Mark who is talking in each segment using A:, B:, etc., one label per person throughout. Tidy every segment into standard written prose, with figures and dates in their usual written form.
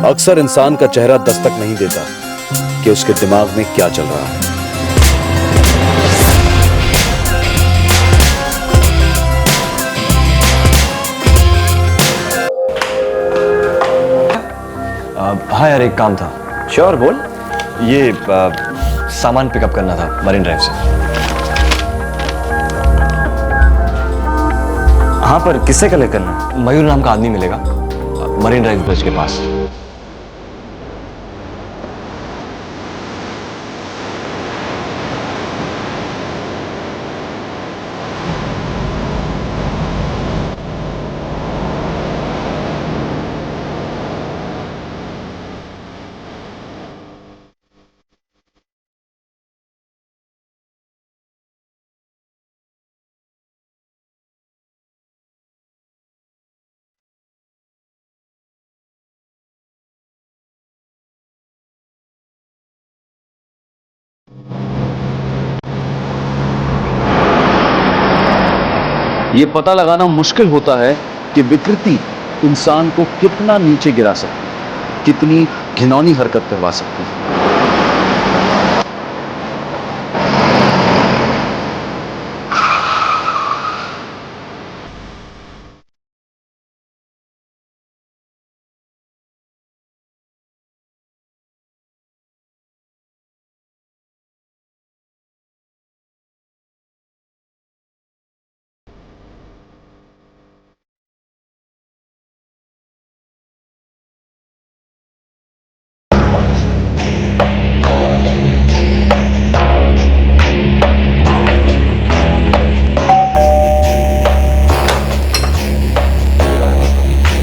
A: अक्सर इंसान का चेहरा दस्तक नहीं देता कि उसके दिमाग में क्या चल रहा है।
B: हाँ यार, एक काम था।
C: श्योर, बोल।
B: ये सामान पिकअप करना था मरीन ड्राइव से।
C: हाँ, पर किससे कलेक्ट करना?
B: मयूर नाम का आदमी मिलेगा मरीन ड्राइव ब्रिज के पास।
A: ये पता लगाना मुश्किल होता है कि विकृति इंसान को कितना नीचे गिरा सकती है, कितनी घिनौनी हरकत करवा सकती है।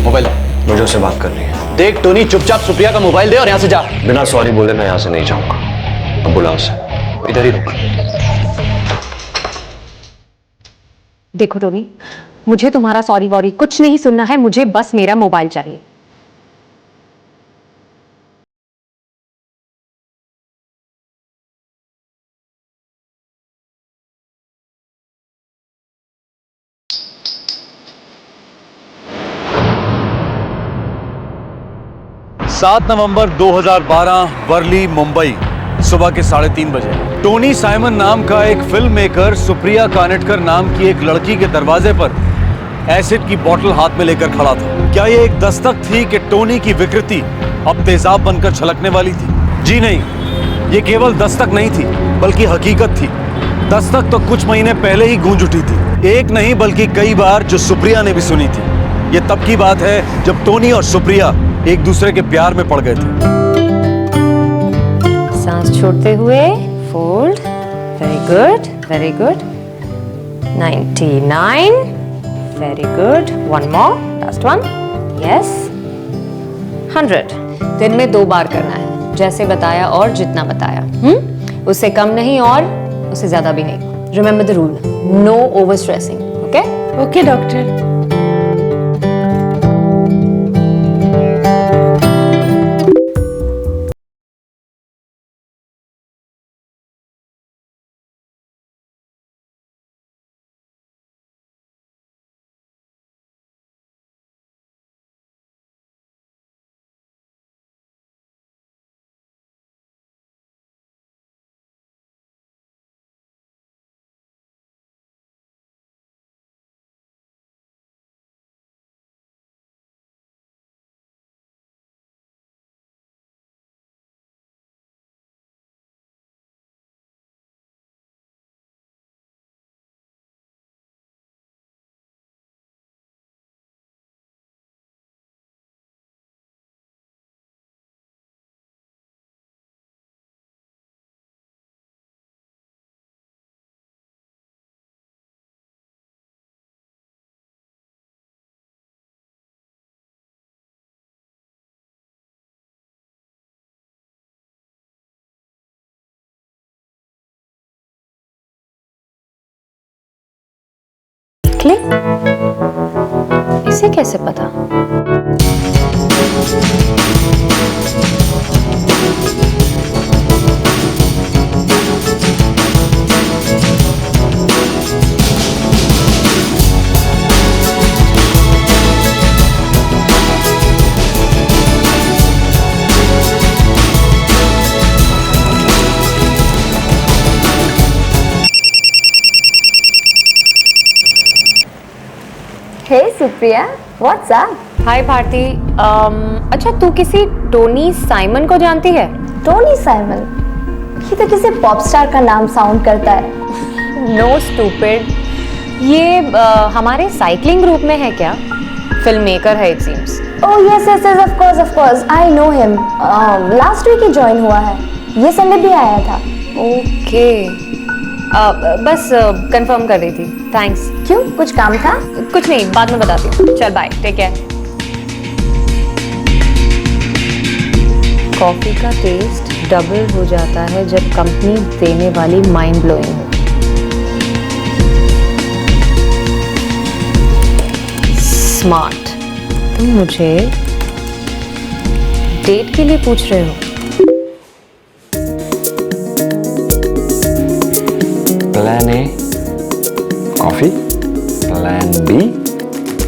B: मोबाइल मुझे उससे बात करनी है।
C: देख टोनी, चुपचाप सुप्रिया का मोबाइल दे और यहाँ से जा।
B: बिना सॉरी बोले मैं यहाँ से नहीं जाऊंगा। अब बुला उसे, इधर ही रुक।
D: देखो टोनी, मुझे तुम्हारा सॉरी वॉरी कुछ नहीं सुनना है, मुझे बस मेरा मोबाइल चाहिए।
A: सात नवंबर 2012, वर्ली, मुंबई, सुबह के 3:30 बजे। टोनी साइमन नाम का एक फिल्म मेकर सुप्रिया कानेटकर नाम की एक लड़की के दरवाजे पर एसिड की बोतल हाथ में लेकर खड़ा था। क्या ये एक दस्तक थी कि टोनी की विकृति अब तेजाब बनकर छलकने वाली थी? जी नहीं, ये केवल दस्तक नहीं थी बल्कि हकीकत थी। दस्तक तो कुछ महीने पहले ही गूंज उठी थी, एक नहीं बल्कि कई बार, जो सुप्रिया ने भी सुनी थी। ये तब की बात है जब टोनी और सुप्रिया एक दूसरे के प्यार में पड़ गए थे।
D: सांस छोड़ते हुए fold, very good, very good. 99, very good. One more, last one, yes. 100 दिन में 2 बार करना है, जैसे बताया और जितना बताया। उससे कम नहीं और उससे ज्यादा भी नहीं। Remember the rule, no over stressing. Okay
E: okay doctor.
D: इसे कैसे पता?
E: Supriya, what's up?
D: Hi Bharti. अच्छा, तू किसी टोनी साइमन को जानती है?
E: Tony Simon? ये तो किसी पॉप स्टार का नाम साउंड करता है।
D: नो स्टूपिड, ये हमारे साइकिलिंग ग्रुप में है क्या? फिल्म मेकर है it seems.
E: Oh yes yes yes, of course I know him. Last week ही ज्वाइन हुआ है, ये संडे भी आया था।
D: ओके, बस कंफर्म कर रही थी। थैंक्स।
E: क्यों, कुछ काम था?
D: कुछ नहीं, बाद में बताती हूँ। चल बाय, टेक केयर। कॉफी का टेस्ट डबल हो जाता है जब कंपनी देने वाली माइंड ब्लोइंग हो। स्मार्ट। तुम मुझे डेट के लिए पूछ रहे हो?
B: Plan A coffee, plan B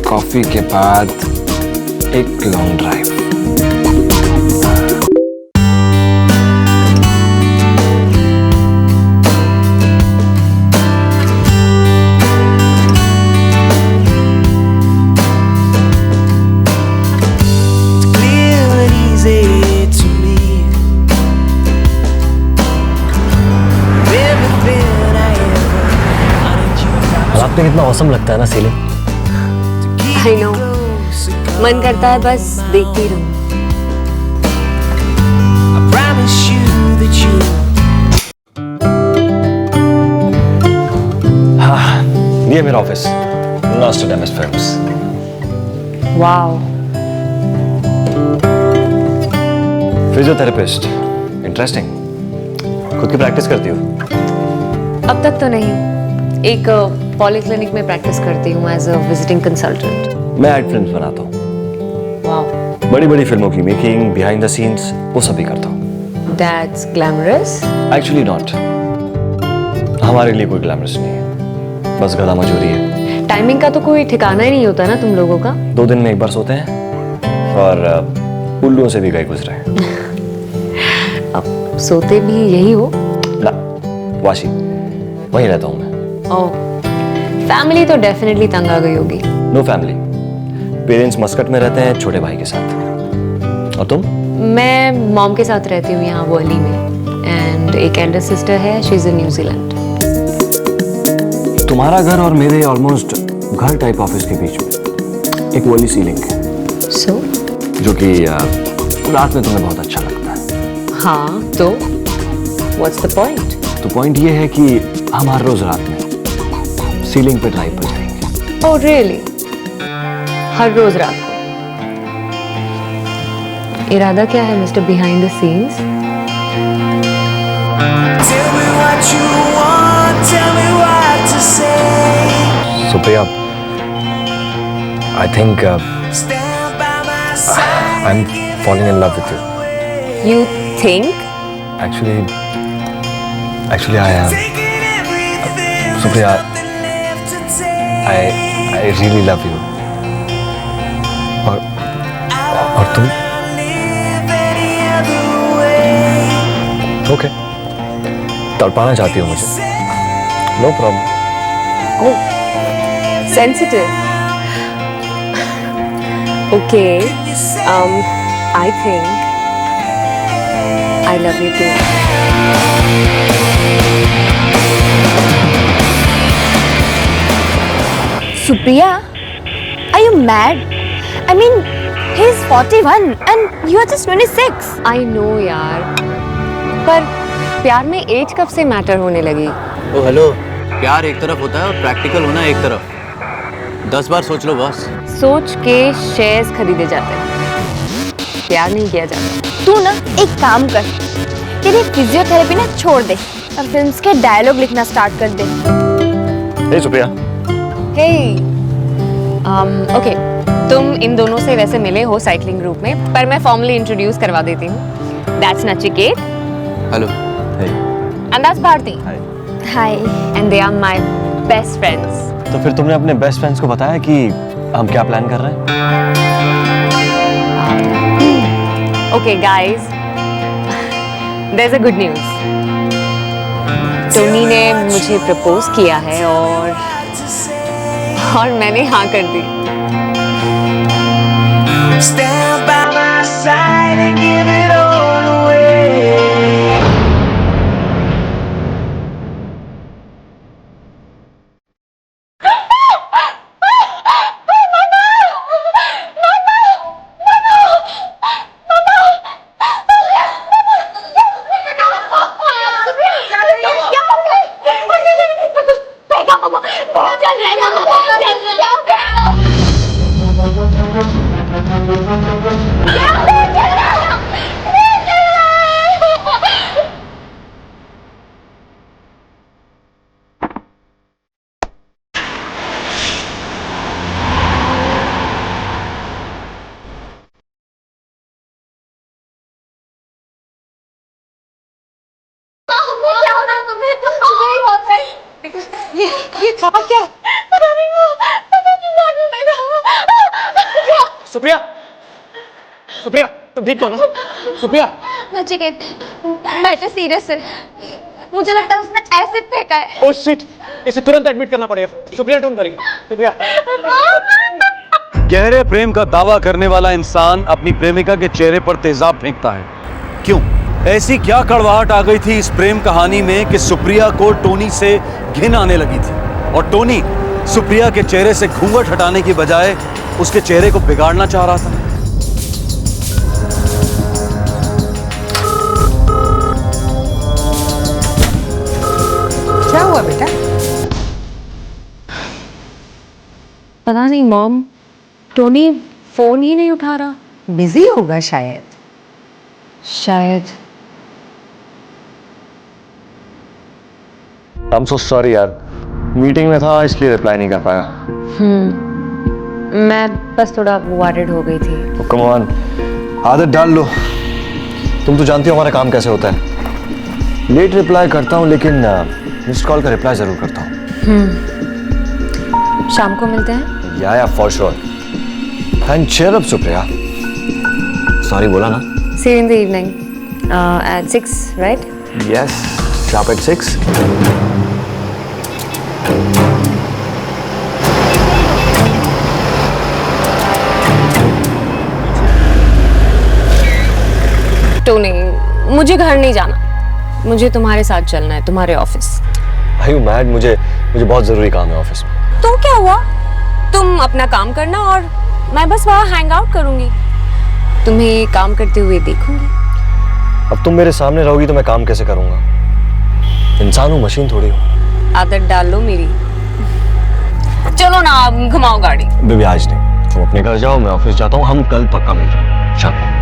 B: coffee के बाद एक लॉन्ग ड्राइव।
C: रात में कितना औसम लगता है ना सीलिंग।
D: आई नो, मन करता है बस देखती रहूं।
B: हाँ, ये मेरा office, Nostradamus films.
D: Wow,
B: physiotherapist, interesting. खुद की प्रैक्टिस करती हो?
D: अब तक तो नहीं। एक पॉलीक्लिनिक में प्रैक्टिस करती हूँ एज अ विजिटिंग कंसल्टेंट।
B: मैं एड फिल्म्स बनाता हूँ।
D: वाओ,
B: बड़ी बड़ी फिल्मों की मेकिंग, बिहाइंड द सीन्स, वो सभी करता हूँ।
D: That's glamorous.
B: एक्चुअली नॉट, हमारे लिए कोई ग्लैमरस नहीं है, बस गधा मजूरी है।
D: टाइमिंग का तो कोई ठिकाना ही नहीं होता ना तुम लोगों का।
B: 2 दिन में एक बार सोते हैं और उल्लुओं से भी गए गुजरे हैं।
D: अब सोते भी यही हो?
B: ना, वाशी, वहीं रहता हूँ मैं।
D: ओह, फैमिली तो डेफिनेटली तंग आ गई होगी।
B: नो फैमिली, पेरेंट्स मस्कट में रहते हैं छोटे भाई के साथ। और तुम?
D: मैं मॉम के साथ रहती हूँ यहाँ वर्ली में, एंड एक एल्डर सिस्टर है, शी इज इन न्यूजीलैंड।
B: तुम्हारा घर और मेरे ऑलमोस्ट घर टाइप ऑफिस के बीच में एक वॉली सीलिंग है।
D: सो?
B: जो कि रात में तुम्हें बहुत अच्छा लगता है।
D: हाँ, तो व्हाट्स द पॉइंट?
B: तो पॉइंट ये है कि हम हर रोज रात में सीलिंग पे ड्राइव पर जाएंगे।
D: Oh really? हर रोज रात को? इरादा क्या है mister behind the scenes?
B: Supriya, I think I am falling in love with you.
D: You think?
B: Actually I am. Supriya, I really love you. और तुम? Okay. तड़पाना चाहती हो मुझे? No problem.
D: Oh, sensitive. Okay. I think I love you too.
E: Supriya, are you mad? I mean, he's 41 and you are just 26.
D: I know यार, पर प्यार में as कब से मैटर होने लगी?
F: ओ हेलो, प्यार एक तरफ होता है और प्रैक्टिकल होना एक तरफ। 10 बार सोच लो बस।
D: सोच के शेयर्स खरीदे जाते हैं, प्यार नहीं किया जाता।
E: तू ना एक काम कर, तेरी फिजियोथेरेपी ना छोड़ दे और फिल्म्स के डायलॉग लिखना स्टार्ट कर दे।
B: Hey सुप्रिया।
D: Hey, ओके, तुम इन दोनों से वैसे मिले हो साइकिलिंग ग्रुप में, पर मैं फॉर्मली इंट्रोड्यूस करवा देती हूँ। That's Nachiket.
F: Hello.
B: Hey.
D: And that's Bharti.
B: Hi.
E: Hi.
D: And they are my best friends.
B: तो फिर तुमने अपने बेस्ट फ्रेंड्स को बताया कि हम क्या प्लान कर रहे हैं?
D: Okay guys, there's a good news. Tony ने मुझे प्रपोज किया है और मैंने हाँ कर दी।
G: ये कहा क्या? पता नहीं सुप्रिया, सुप्रिया तुम ठीक हो ना? सुप्रिया
E: नचिकेत, मैटर सीरियस है। मुझे लगता है उसने एसिड फेंका है।
G: ओह शिट, इसे तुरंत एडमिट करना पड़ेगा। सुप्रिया ढूंढ करेगी। सुप्रिया
A: गहरे प्रेम का दावा करने वाला इंसान अपनी प्रेमिका के चेहरे पर तेजाब फेंकता है, क्यों? ऐसी क्या कड़वाहट आ गई थी इस प्रेम कहानी में कि सुप्रिया को टोनी से घिन आने लगी थी और टोनी सुप्रिया के चेहरे से घूंघट हटाने की बजाय उसके चेहरे को बिगाड़ना चाह रहा था।
H: क्या हुआ बेटा?
D: पता नहीं मॉम, टोनी फोन ही नहीं उठा रहा।
H: बिजी होगा शायद।
D: शायद।
B: आई एम सो सॉरी यार, मीटिंग में था इसलिए रिप्लाई नहीं कर पाया।
D: मैं बस थोड़ा वॉरिड हो गई थी।
B: तो कम ऑन, आदत डाल लो। तुम तो जानती हो हमारा काम कैसे होता है। लेट रिप्लाई करता हूँ लेकिन मिस्ड कॉल का रिप्लाई जरूर करता हूँ।
D: शाम को मिलते हैं।
B: या for sure. And cheer up Supriya. Sorry बोला ना?
D: See you in the evening at 6, right?
B: Yes, sharp at 6.
D: Tony, मुझे घर नहीं जाना, मुझे तुम्हारे साथ चलना है, तुम्हारे ऑफिस।
B: Are you mad? मुझे बहुत जरूरी काम है ऑफिस में।
D: तो क्या हुआ, तुम अपना काम करना और मैं बस वहाँ हैंग आउट करूंगी, तुम्हें काम करते हुए देखूंगी।
B: अब तुम मेरे सामने रहोगी तो मैं काम कैसे करूंगा? इंसान हूँ, मशीन थोड़ी हूँ।
D: आदत डाल लो मेरी। चलो ना, घुमाओ गाड़ी।
B: बेबी आज नहीं, तुम अपने घर जाओ, मैं ऑफिस जाता हूँ। हम कल पक्का मिलते हैं शाम को।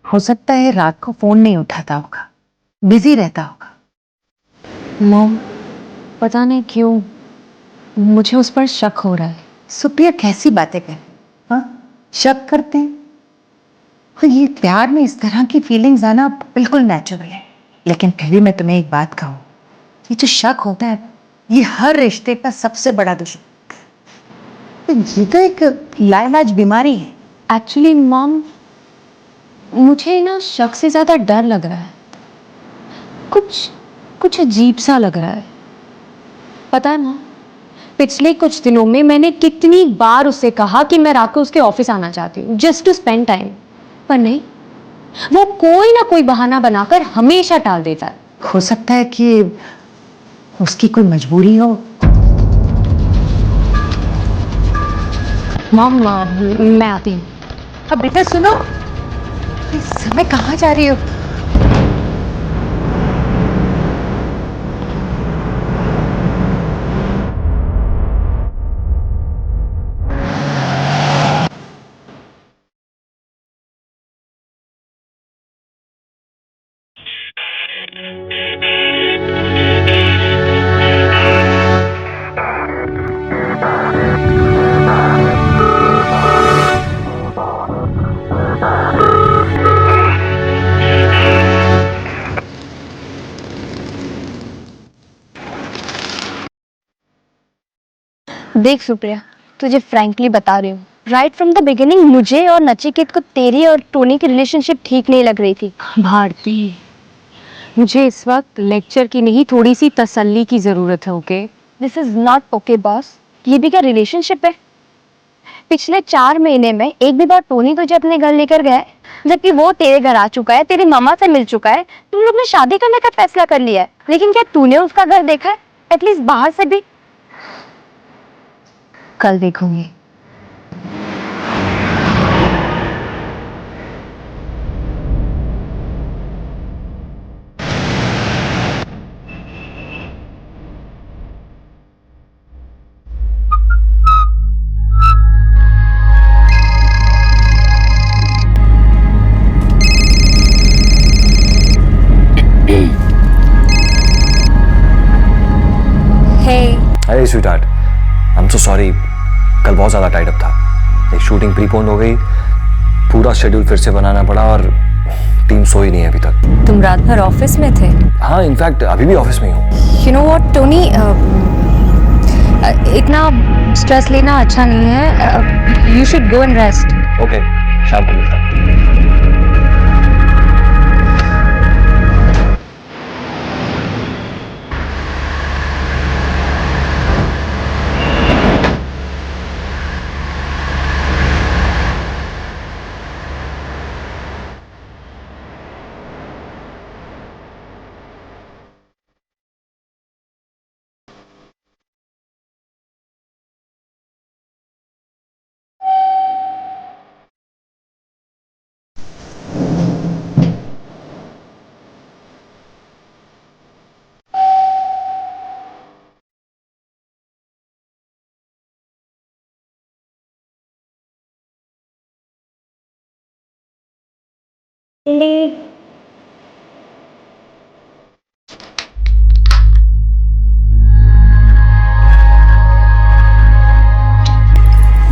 H: हो सकता है रात को फोन नहीं उठाता होगा, बिजी रहता होगा।
D: मॉम, पता नहीं क्यों मुझे उस पर शक हो रहा है।
H: सुप्रिया कैसी बातें कर, हाँ? शक करते हैं? और ये प्यार में इस तरह की फीलिंग्स आना बिल्कुल नेचुरल है। लेकिन फिर भी मैं तुम्हें एक बात कहूँ, ये जो शक होता है ये हर रिश्ते का सबसे बड़ा दुश्मन। ये तो एक लाइलाज बीमारी है।
D: एक्चुअली मॉम, मुझे ना शक से ज्यादा डर लग रहा है। कुछ अजीब सा लग रहा है। पता है मॉम, पिछले कुछ दिनों में मैंने कितनी बार उससे कहा कि मैं रात को उसके ऑफिस आना चाहती हूँ, जस्ट टू स्पेंड टाइम, पर नहीं, वो कोई ना कोई बहाना बनाकर हमेशा टाल देता है।
H: हो सकता है कि उसकी कोई मजबूरी हो।
D: मॉम, मैं आती हूँ।
H: अब बेटा सुनो, इस समय कहाँ जा रही हो?
E: देख सुप्रिया, तुझे फ्रैंकली बता रही हूँ, राइट फ्रॉम द बिगिनिंग मुझे और नचिकेत को तेरी और टोनी की रिलेशनशिप ठीक नहीं लग रही थी।
D: भारती, मुझे इस वक्त लेक्चर की नहीं, थोड़ी सी तसल्ली की जरूरत है। Okay,
E: this is not okay boss. ये भी क्या रिलेशनशिप है? पिछले 4 महीने में एक भी बार टोनी तुझे अपने घर लेकर गया है, जबकि वो तेरे घर आ चुका है, तेरी मामा से मिल चुका है, तुम लोग ने शादी करने का फैसला कर लिया है, लेकिन क्या तूने उसका घर देखा है एटलीस्ट बाहर से भी?
H: कल देखूंगी।
B: Sweetheart, I am so sorry. कल बहुत ज़्यादा टाइट अप था, एक शूटिंग प्रीपोन हो गई, पूरा शेड्यूल फिर से बनाना पड़ा और टीम सोई नहीं है अभी तक।
D: तुम रात भर ऑफिस में थे?
B: हाँ, इनफैक्ट अभी भी ऑफिस में ही हूँ।
D: यू नो व्हाट टोनी, इतना स्ट्रेस लेना अच्छा नहीं है। You should go and rest.
B: Okay, शाम को मिलता हूँ।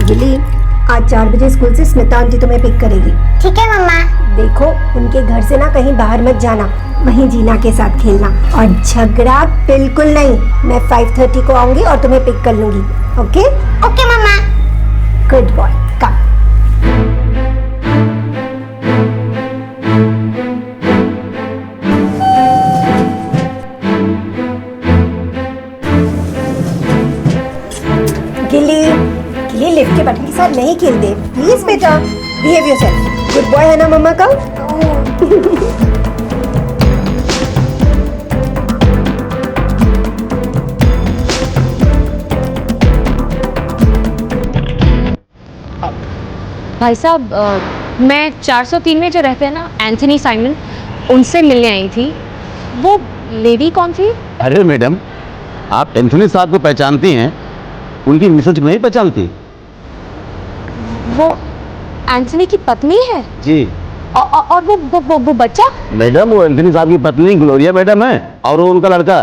I: गिली, आज 4 बजे स्कूल से स्मिता आंटी तुम्हें पिक करेगी।
J: ठीक है मम्मा।
I: देखो, उनके घर से ना कहीं बाहर मत जाना, वहीं जीना के साथ खेलना और झगड़ा बिल्कुल नहीं। मैं 5:30 को आऊंगी और तुम्हें पिक कर लूंगी। ओके?
J: ओके मम्मा।
I: गुड बॉय, कम। गिली, गिली लिफ्ट के बटन के साथ नहीं खेलते प्लीज बेटा, बिहेव योरसेल्फ। गुड बॉय है ना मम्मा का?
E: भाई साहब, मैं 403 में जो रहते हैं ना, एंथनी साइमन, उनसे मिलने आई थी। वो लेडी कौन थी?
K: अरे मैडम, आप एंथनी साहब को पहचानती हैं, उनकी मिसेज को नहीं पहचानती?
E: वो एंथनी की पत्नी है
K: जी।
E: और वो बच्चा?
K: मैडम, वो एंथनी साहब की पत्नी ग्लोरिया मैडम है और वो उनका लड़का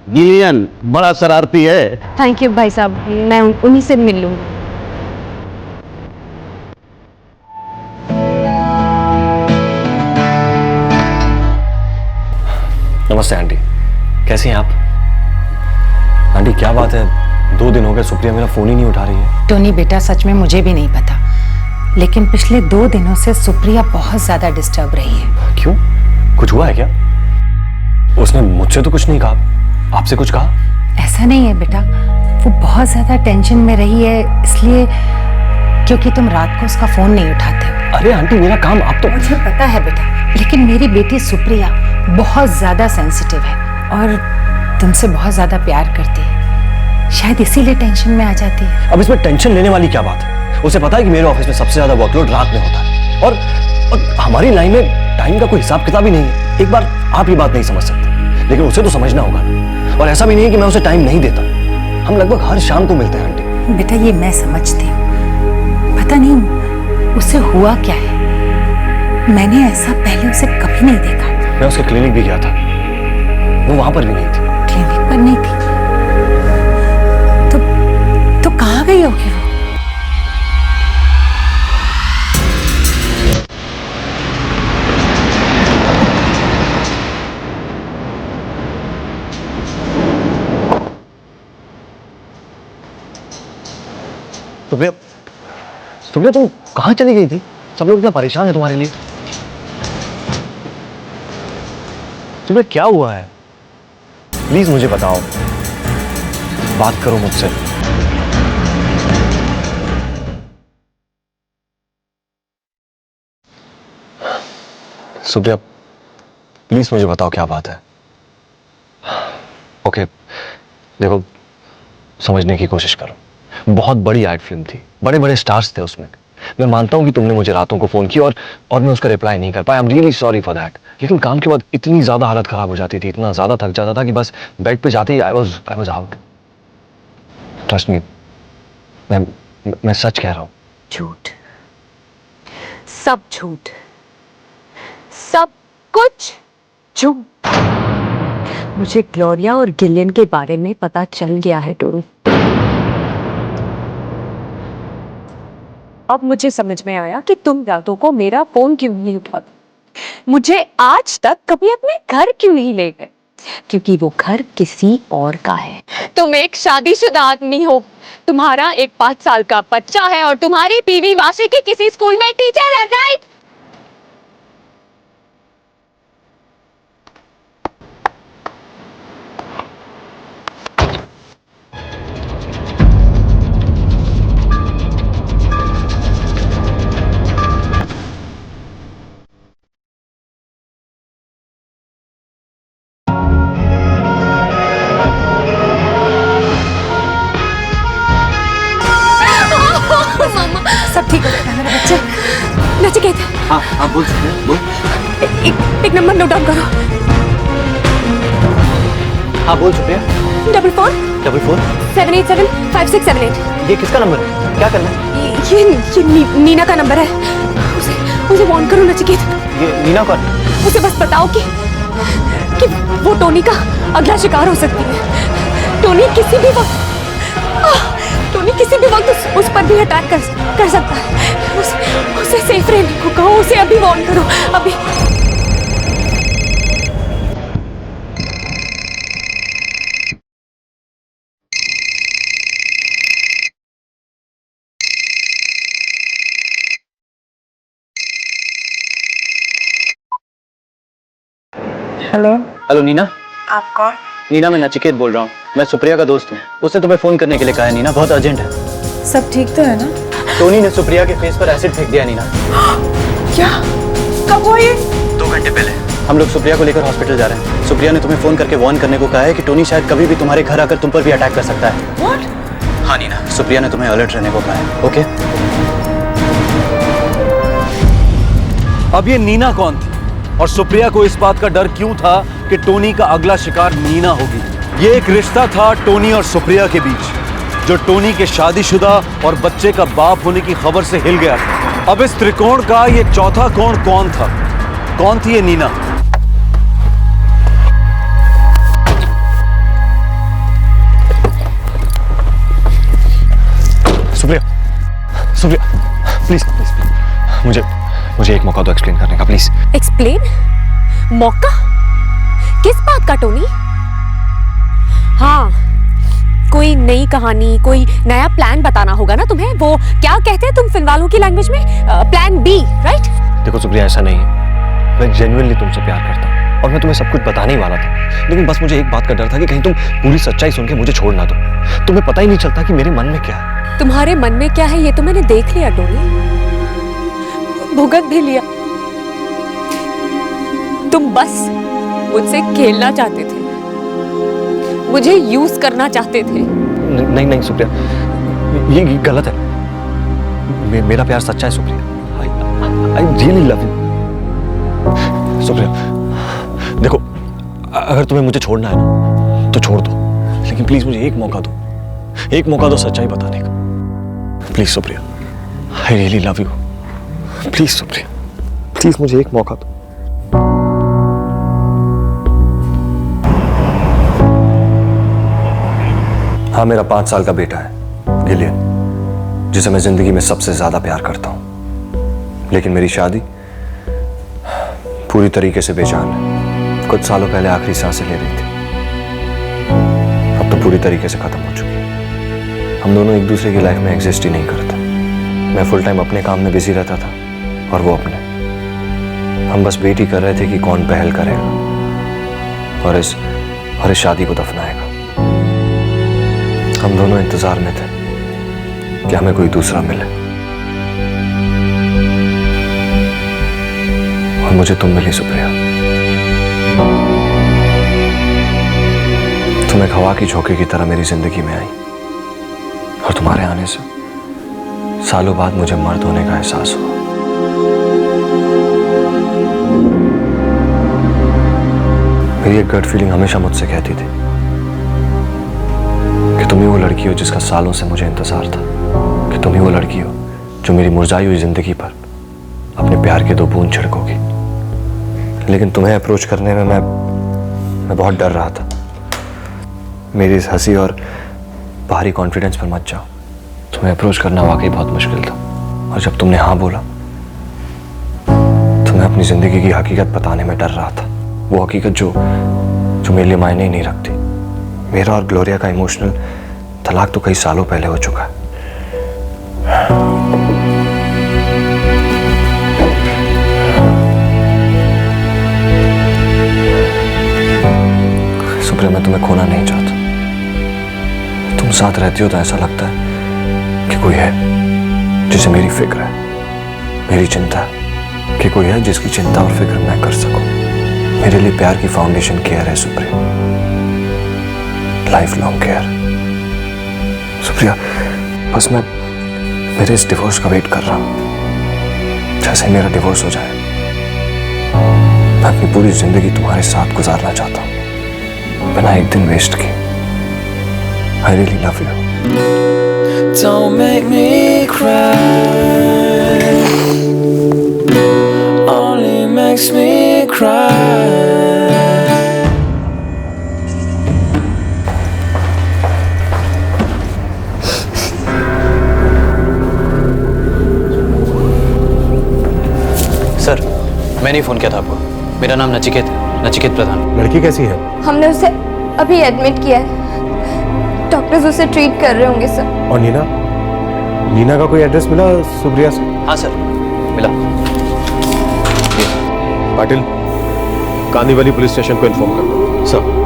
K: गिलियन, बड़ा शरारती है।
E: थैंक यू भाई साहब, मैं उन्हीं से मिल लूंगी।
B: नमस्ते आंटी, कैसी हैं आप? आंटी क्या बात है, 2 दिन हो गए सुप्रिया मेरा फोन ही नहीं उठा रही है।
H: टोनी बेटा, सच में मुझे भी नहीं पता, लेकिन पिछले 2 दिनों से सुप्रिया बहुत ज्यादा डिस्टर्ब रही है।
B: क्यों, कुछ हुआ है क्या? उसने मुझसे तो कुछ नहीं कहा, आपसे कुछ कहा?
H: ऐसा नहीं है बेटा, वो बहुत ज्यादा टेंशन में रही है, इसलिए क्योंकि तुम रात को उसका फोन नहीं उठाते हो।
B: अरे आंटी, मेरा काम आप तो।
H: मुझे पता है बेटा, लेकिन मेरी बेटी सुप्रिया बहुत ज्यादा सेंसिटिव है और तुमसे बहुत ज्यादा प्यार करती है, शायद इसीलिए टेंशन में आ जाती है।
B: अब इसमें टेंशन लेने वाली क्या बात है? उसे पता है कि मेरे ऑफिस में सबसे ज्यादा वर्कलोड रात में होता है और हमारी लाइन में टाइम का कोई हिसाब किताब ही नहीं है। एक बार आप ये बात नहीं समझ सकते, लेकिन उसे तो समझना होगा। और ऐसा भी नहीं है कि मैं उसे टाइम नहीं देता, हम लगभग हर शाम को मिलते हैं आंटी।
H: बेटा, ये मैं समझती हूँ, पता नहीं उसे हुआ क्या है, मैंने ऐसा पहले उसे कभी नहीं देखा।
B: मैं उसके क्लिनिक भी गया था, वो वहां पर भी नहीं थी।
H: क्लिनिक पर नहीं थी तो कहाँ गई होगी वो?
B: सुप्रिया, सुप्रिया तुम कहाँ चली गई थी? सब लोग इतना परेशान है तुम्हारे लिए। सुप्रिया क्या हुआ है? प्लीज मुझे बताओ, बात करो मुझसे। सुप्रिया प्लीज मुझे बताओ क्या बात है। ओके, देखो समझने की कोशिश करो, बहुत बड़ी एड फिल्म थी, बड़े बड़े स्टार्स थे उसमें। मैं मानता हूं कि तुमने मुझे रातों को फोन किया और मैं उसका रिप्लाई नहीं कर पाया। I am really sorry for that. लेकिन काम के बाद इतनी ज्यादा हालत खराब हो जाती थी, इतना ज्यादा थक जाता था कि बस बेड पे जाते ही I was out. Trust me, मैं सच कह रहा हूं।
E: झूठ, सब झूठ, सब कुछ झूठ। मुझे ग्लोरिया और गिलियन के बारे में पता चल गया है टोनी। अब मुझे समझ में आया कि तुम रातों को मेरा फोन क्यों नहीं उठाते, मुझे आज तक कभी अपने घर क्यों नहीं ले गए, क्योंकि वो घर किसी और का है। तुम एक शादीशुदा आदमी हो, तुम्हारा एक 5 साल का बच्चा है और तुम्हारी बीवी वाशी की किसी स्कूल में टीचर है, राइट? सब ठीक हो जाएगा मेरे बच्चे। नचिकेत,
F: हाँ हाँ बोल सकते हैं, बोल।
E: एक नंबर नोट डाउन करो।
F: हाँ बोल चुके हैं।
E: 44 7875678।
F: ये किसका नंबर है, क्या करना है?
E: ये नीना का नंबर है। उसे वार्न करो नचिकेत।
F: ये नीना कौन?
E: उसे बस बताओ कि वो टोनी का अगला शिकार हो सकती है। टोनी किसी भी वक्त उस पर भी अटैक कर सकता है। उसे सेफ रहने को कहो, उसे अभी वार्न करो, अभी।
F: हेलो नीना।
H: आप कौन?
F: नीना मैं नचिकेत बोल रहा हूँ, मैं सुप्रिया का दोस्त हूँ। उसने तुम्हें फोन करने के लिए कहा है नीना, बहुत अर्जेंट है।
H: सब ठीक तो है ना?
F: टोनी ने सुप्रिया के फेस पर एसिड फेंक दिया नीना।
H: क्या? कब हुआ ये?
F: 2 घंटे पहले। हम लोग सुप्रिया को लेकर हॉस्पिटल जा रहे हैं। सुप्रिया ने तुम्हें फोन करके वार्न करने को कहा है कि टोनी शायद कभी भी तुम्हारे घर आकर तुम पर भी अटैक कर सकता है।
H: What?
F: हाँ नीना, सुप्रिया ने तुम्हें अलर्ट रहने को कहा है। ओके?
A: अब ये नीना कौन थी और सुप्रिया को इस बात का डर क्यों था कि टोनी का अगला शिकार नीना होगी? ये एक रिश्ता था टोनी और सुप्रिया के बीच, जो टोनी के शादीशुदा और बच्चे का बाप होने की खबर से हिल गया था। अब इस त्रिकोण का ये चौथा कोण कौन था? कौन थी ये नीना?
B: सुप्रिया प्लीज मुझे एक मौका दो एक्सप्लेन करने का, प्लीज।
E: एक्सप्लेन? मौका? किस बात का टोनी? हाँ, कोई नई कहानी, कोई नया प्लान बताना होगा ना तुम्हें। वो क्या कहते हैं तुम फिल्म वालों की लैंग्वेज में, प्लान बी, राइट?
B: देखो सुप्रिया, ऐसा नहीं है। मैं जेन्युइनली तुमसे प्यार करता हूँ और मैं तुम्हें सब कुछ बताने ही वाला था, लेकिन बस मुझे एक बात का डर था कि कहीं तुम पूरी सच्चाई सुन के मुझे छोड़ ना दो। तुम्हें पता ही नहीं चलता कि मेरे मन में क्या है।
E: तुम्हारे मन में क्या है ये तो मैंने देख लिया टोनी, भुगत भी लिया। तुम बस मुझसे खेलना चाहते थे, मुझे यूज करना चाहते थे।
B: नहीं सुप्रिया, ये गलत है। मेरा प्यार सच्चा है Supriya. I really love you. Supriya देखो, अगर तुम्हें मुझे छोड़ना है ना तो छोड़ दो, लेकिन प्लीज मुझे एक मौका दो सच्चाई बताने का। Please Supriya, I really love you. Please Supriya, please मुझे एक मौका दो। हाँ, मेरा 5 साल का बेटा है गिलियन, जिसे मैं जिंदगी में सबसे ज्यादा प्यार करता हूं, लेकिन मेरी शादी पूरी तरीके से बेजान है। कुछ सालों पहले आखिरी सांसें ले रही थी, अब तो पूरी तरीके से खत्म हो चुकी है। हम दोनों एक दूसरे की लाइफ में एग्जिस्ट ही नहीं करते। मैं फुल टाइम अपने काम में बिजी रहता था और वो अपने। हम बस वेट ही कर रहे थे कि कौन पहल करेगा और इस शादी को दफनाएगा। हम दोनों इंतजार में थे कि हमें कोई दूसरा मिले, और मुझे तुम मिली सुप्रिया। तुम एक हवा की झोंके की तरह मेरी जिंदगी में आई, और तुम्हारे आने से सालों बाद मुझे मर्द होने का एहसास हुआ। मेरी एक गट फीलिंग हमेशा मुझसे कहती थी कि तुम ही वो लड़की हो जिसका सालों से मुझे इंतजार था, कि तुम ही वो लड़की हो जो मेरी मुरझाई हुई जिंदगी पर अपने प्यार के 2 बूंद छिड़कोगी। लेकिन तुम्हें अप्रोच करने में मैं बहुत डर रहा था। मेरी इस हंसी और बाहरी कॉन्फिडेंस पर मत जाओ। तुम्हें अप्रोच करना वाकई बहुत मुश्किल था, और जब तुमने हाँ बोला तो मैं अपनी जिंदगी की हकीकत बताने में डर रहा था। वो हकीकत जो मेरे लिए मायने ही नहीं रखती। मेरा और ग्लोरिया का इमोशनल तलाक तो कई सालों पहले हो चुका है। सुप्रिया, मैं तुम्हें खोना नहीं चाहता। तुम साथ रहती हो तो ऐसा लगता है कि कोई है जिसे मेरी फिक्र है, मेरी चिंता है, कि कोई है जिसकी चिंता और फिक्र मैं कर सकूं। मेरे लिए प्यार की फाउंडेशन केयर है Supriya, life long care. Supriya, बस मैं मेरे इस डिवोर्स का वेट कर रहा हूं। जैसे ही मेरा डिवोर्स हो जाए मैं अपनी पूरी जिंदगी तुम्हारे साथ गुजारना चाहता हूं, बिना एक दिन वेस्ट किए। I really love you.
L: Don't make me cry. Only makes me cry.
F: Sir, मैंने ही फोन किया था आपको। मेरा नाम नचिकेत प्रधान।
G: लड़की कैसी है?
E: हमने उसे अभी एडमिट किया है, डॉक्टर्स उसे ट्रीट कर रहे होंगे सर।
G: और नीना का कोई एड्रेस मिला सुप्रिया से?
F: हाँ सर, मिला।
G: पाटिल, कांदीवली पुलिस स्टेशन को इन्फॉर्म कर दो। Sir.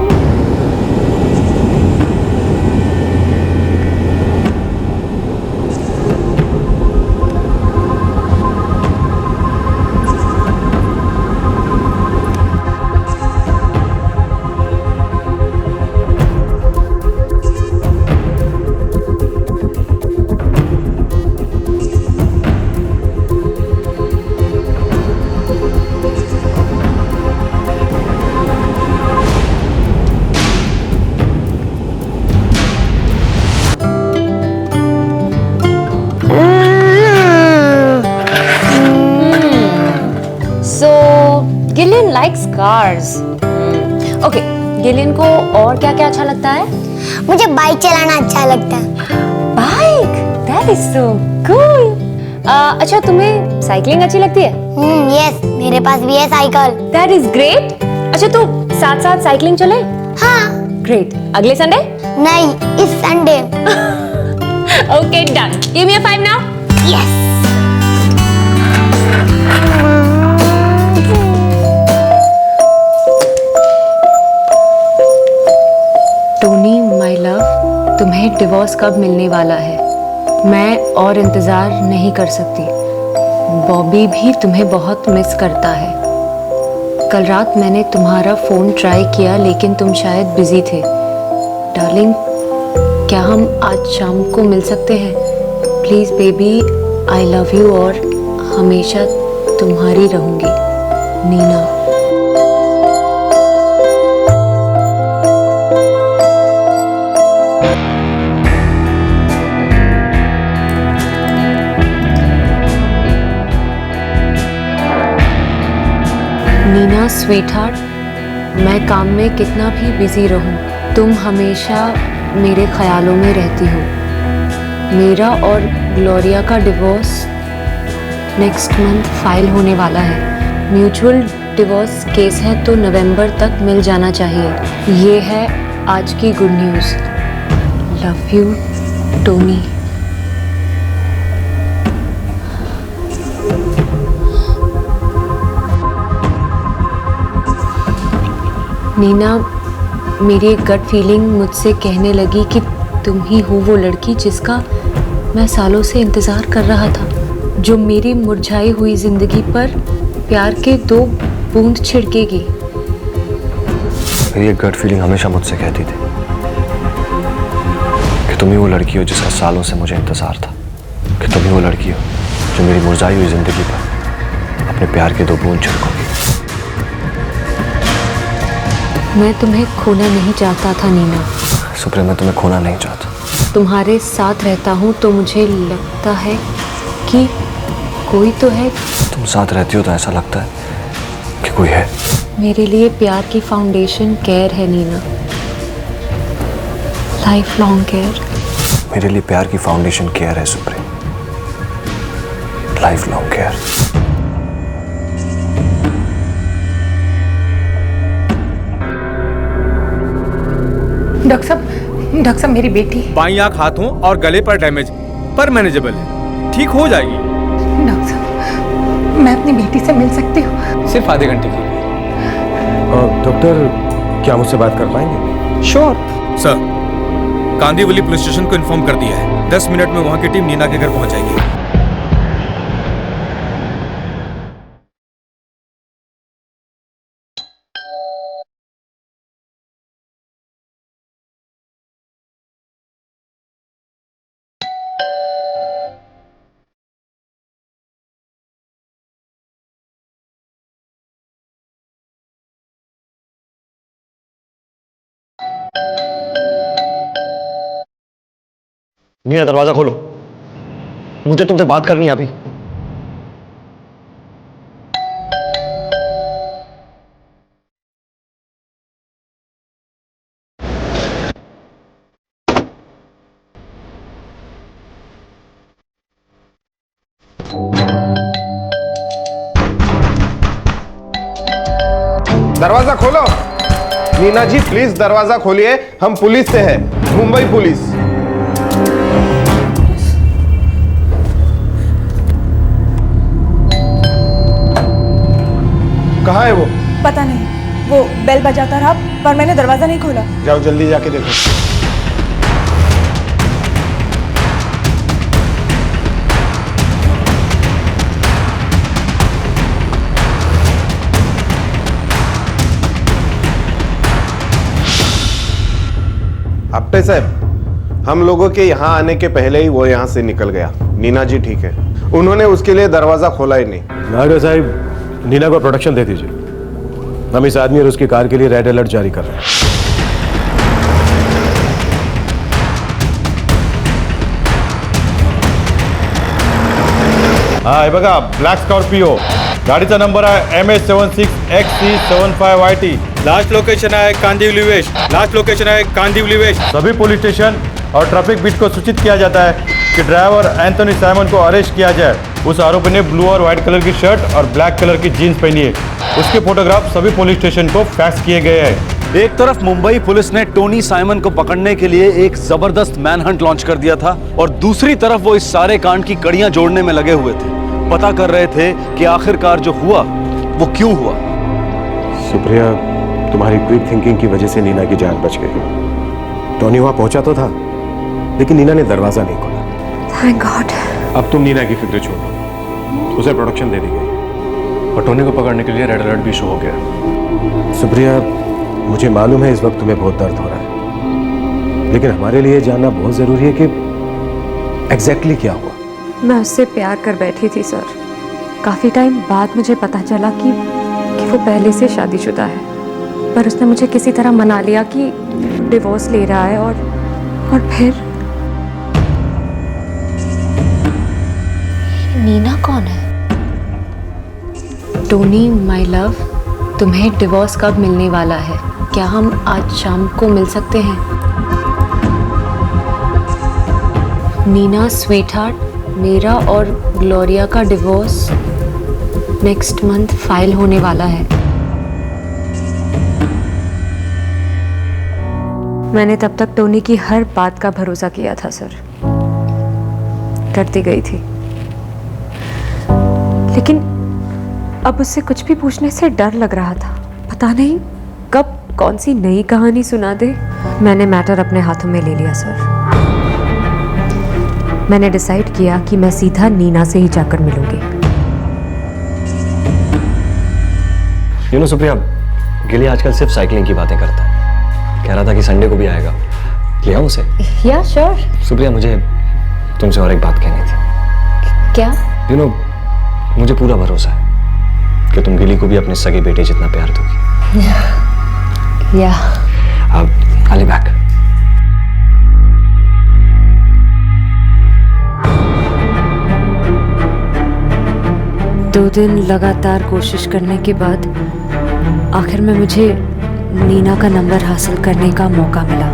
D: Gillian likes cars. Okay, Gillian को और क्या क्या अच्छा लगता है?
J: मुझे बाइक चलाना अच्छा लगता है।
D: Bike? That is so cool. अच्छा, तुम्हें साइकिलिंग अच्छी लगती है?
J: यस, मेरे पास भी है साइकिल।
D: That is great. अच्छा, तो साथ साथ साइकिलिंग चले?
J: हाँ।
D: ग्रेट। अगले संडे?
J: नहीं, इस Sunday.
D: Okay, done. Give me a 5 now.
J: Yes.
D: Tony my love, तुम्हें डिवोर्स कब मिलने वाला है? मैं और इंतजार नहीं कर सकती। बॉबी भी तुम्हें बहुत मिस करता है। कल रात मैंने तुम्हारा फोन ट्राई किया लेकिन तुम शायद बिजी थे। डार्लिंग, क्या हम आज शाम को मिल सकते हैं? Please baby, I love you और हमेशा तुम्हारी रहूंगी, नीना। नीना स्वीटहार्ट, मैं काम में कितना भी बिजी रहूं, तुम हमेशा मेरे ख्यालों में रहती हो। मेरा और ग्लोरिया का डिवोर्स नेक्स्ट मंथ फाइल होने वाला है। म्यूचुअल डिवोर्स केस है तो नवंबर तक मिल जाना चाहिए। ये है आज की good news. Love you Tony. Neena, मेरी एक गट फीलिंग मुझसे कहने लगी कि तुम ही हो वो लड़की जिसका मैं सालों से इंतज़ार कर रहा था, जो मेरी मुरझाई हुई जिंदगी पर प्यार के 2 बूंद छिड़केगी।
B: मेरी एक गट फीलिंग हमेशा मुझसे कहती थी कि तुम ही वो लड़की हो जिसका सालों से मुझे इंतज़ार था, कि तुम ही वो लड़की हो जो मेरी मुरझाई हुई जिंदगी पर अपने प्यार के 2 बूंद छिड़कोगी।
D: मैं तुम्हें खोना नहीं चाहता था नीना।
B: सुप्रिया, मैं तुम्हें खोना नहीं चाहता।
D: तुम्हारे साथ रहता हूँ तो मुझे लगता है कि कोई तो है।
B: तुम साथ रहती हो तो ऐसा लगता है कि कोई है।
D: मेरे लिए प्यार की फाउंडेशन केयर है नीना, लाइफ लॉन्ग केयर।
B: मेरे लिए प्यार की फाउंडेशन केयर है Supriya, life long care.
H: Doctor साहब मेरी बेटी।
G: बाईं आंख, हाथों और गले पर डैमेज, पर मैनेजेबल है, ठीक हो जाएगी।
H: डॉक्टर साहब मैं अपनी बेटी से मिल सकती हूँ?
G: सिर्फ आधे घंटे के लिए।
K: डॉक्टर क्या मुझसे बात कर पाएंगे?
G: Sure sir. Kandivali police station को इन्फॉर्म कर दिया है। 10 मिनट में वहां की टीम नीना के घर पहुंच जाएगी।
B: नीना दरवाजा खोलो, मुझे तुमसे बात करनी है अभी।
M: दरवाजा खोलो। नीना जी प्लीज दरवाजा खोलिए, हम पुलिस से हैं, मुंबई पुलिस। कहाँ है वो?
N: पता नहीं, वो बेल बजाता रहा पर मैंने दरवाजा नहीं खोला।
M: जाओ जल्दी जाके देखो। अप्टे साहब, हम लोगों के यहाँ आने के पहले ही वो यहाँ से निकल गया। नीना जी ठीक है, उन्होंने उसके लिए दरवाजा खोला ही नहीं।
K: नागर साहब, नीना को प्रोटेक्शन दे दीजिए। हम इस आदमी और उसकी कार के लिए रेड अलर्ट जारी कर रहे हैं।
O: हा हे बघा, ब्लॅक स्कॉर्पिओ, गाडीचा नंबर आहे MS76XC75YT।
G: लास्ट लोकेशन है कांदिवली वेस्ट। लास्ट लोकेशन है कांदिवली वेस्ट।
O: सभी पुलिस स्टेशन और ट्रैफिक बीट को सूचित किया जाता है कि ड्राइवर एंथोनी साइमन को अरेस्ट किया जाए। उस आरोपी ने ब्लू और व्हाइट कलर की शर्ट और ब्लैक कलर की जीन्स पहनी है। उसके फोटोग्राफ सभी पुलिस स्टेशन को फैक्स किए गए हैं।
A: एक तरफ मुंबई पुलिस ने टोनी साइमन को पकड़ने के लिए एक जबरदस्त मैनहंट लॉन्च कर दिया था और दूसरी तरफ वो इस सारे कांड की कड़ियां जोड़ने में लगे हुए थे। पता कर रहे थे कि आखिरकार जो हुआ वो क्यों हुआ।
K: सुप्रिया, तुम्हारी क्विक थिंकिंग की वजह से नीना की जान बच गई। टोनी वहां पहुंचा तो था, लेकिन नीना ने दरवाजा नहीं खोला।
E: Thank God.
K: अब तुम नीना की फिक्र छोड़ो, उसे प्रोटेक्शन दे दी गई और टोनी को पकड़ने के लिए रेड अलर्ट भी शो हो गया। सुप्रिया, मुझे मालूम है इस वक्त तुम्हें बहुत दर्द हो रहा है, लेकिन हमारे लिए जानना बहुत जरूरी है कि एग्जैक्टली क्या हुआ।
D: मैं उससे प्यार कर बैठी थी सर। काफ़ी टाइम बाद मुझे पता चला कि वो पहले से शादीशुदा है, पर उसने मुझे किसी तरह मना लिया कि डिवोर्स ले रहा है और फिर नीना कौन है? टोनी माय लव, तुम्हें डिवोर्स कब मिलने वाला है? क्या हम आज शाम को मिल सकते हैं? नीना स्वीटहार्ट, मेरा और ग्लोरिया का डिवोर्स नेक्स्ट मंथ फाइल होने वाला है। मैंने तब तक टोनी की हर बात का भरोसा किया था सर, डरती गई थी, लेकिन अब उससे कुछ भी पूछने से डर लग रहा था। पता नहीं कब कौन सी नई कहानी सुना दे। मैंने मैटर अपने हाथों में ले लिया सर। मैंने डिसाइड किया कि मैं सीधा नीना से ही जाकर मिलूंगी।
B: यू नो सुप्रिया, गिली आजकल सिर्फ साइकिलिंग की बातें करता है। कह रहा था कि संडे को भी आएगा, ले आऊं उसे?
D: या श्योर।
B: सुप्रिया, मुझे तुमसे और एक बात कहनी थी।
D: क्या?
B: यू नो, मुझे पूरा भरोसा है कि तुम गिली को भी अपने सगे बेटे जितना प्यार दोगी।
D: या
B: I'll be back.
D: दो दिन लगातार कोशिश करने के बाद आखिर में मुझे नीना का नंबर हासिल करने का मौका मिला।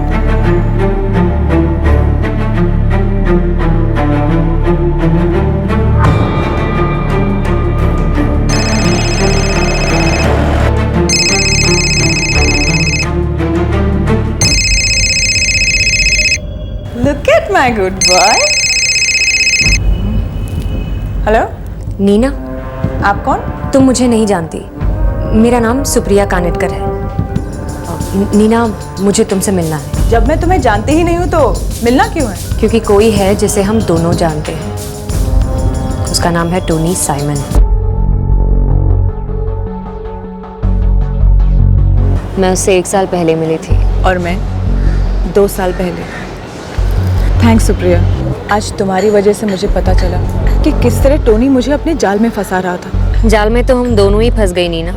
N: it, my good boy. Hello
D: Neena,
N: आप कौन?
D: तुम मुझे नहीं जानती। मेरा नाम सुप्रिया कानेटकर है। नीना, मुझे तुमसे मिलना है।
N: जब मैं तुम्हें जानती ही नहीं हूँ तो मिलना क्यों है?
D: क्योंकि कोई है जिसे हम दोनों जानते हैं। उसका नाम है टोनी साइमन। मैं उससे 1 साल पहले मिली थी।
N: और मैं 2 साल पहले। थैंक्स सुप्रिया, आज तुम्हारी वजह से मुझे पता चला कि किस तरह टोनी मुझे अपने जाल में फंसा रहा था।
D: जाल में तो हम दोनों ही फंस गई नीना।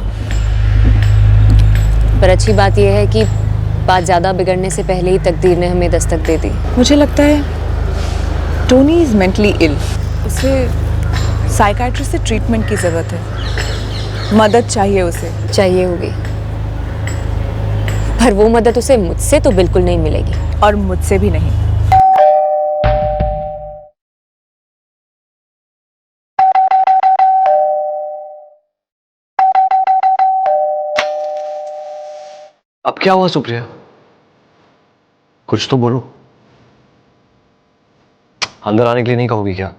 D: पर अच्छी बात यह है कि बात ज्यादा बिगड़ने से पहले ही तकदीर ने हमें दस्तक दे दी।
N: मुझे लगता है टोनी इज मेंटली इल। उसे साइकाइट्रिस्ट से ट्रीटमेंट की जरूरत है। मदद चाहिए उसे।
D: चाहिए होगी, पर वो मदद उसे मुझसे तो बिल्कुल नहीं मिलेगी।
N: और मुझसे भी नहीं।
B: अब क्या हुआ सुप्रिया? कुछ तो बोलो। अंदर आने के लिए नहीं कहोगी क्या?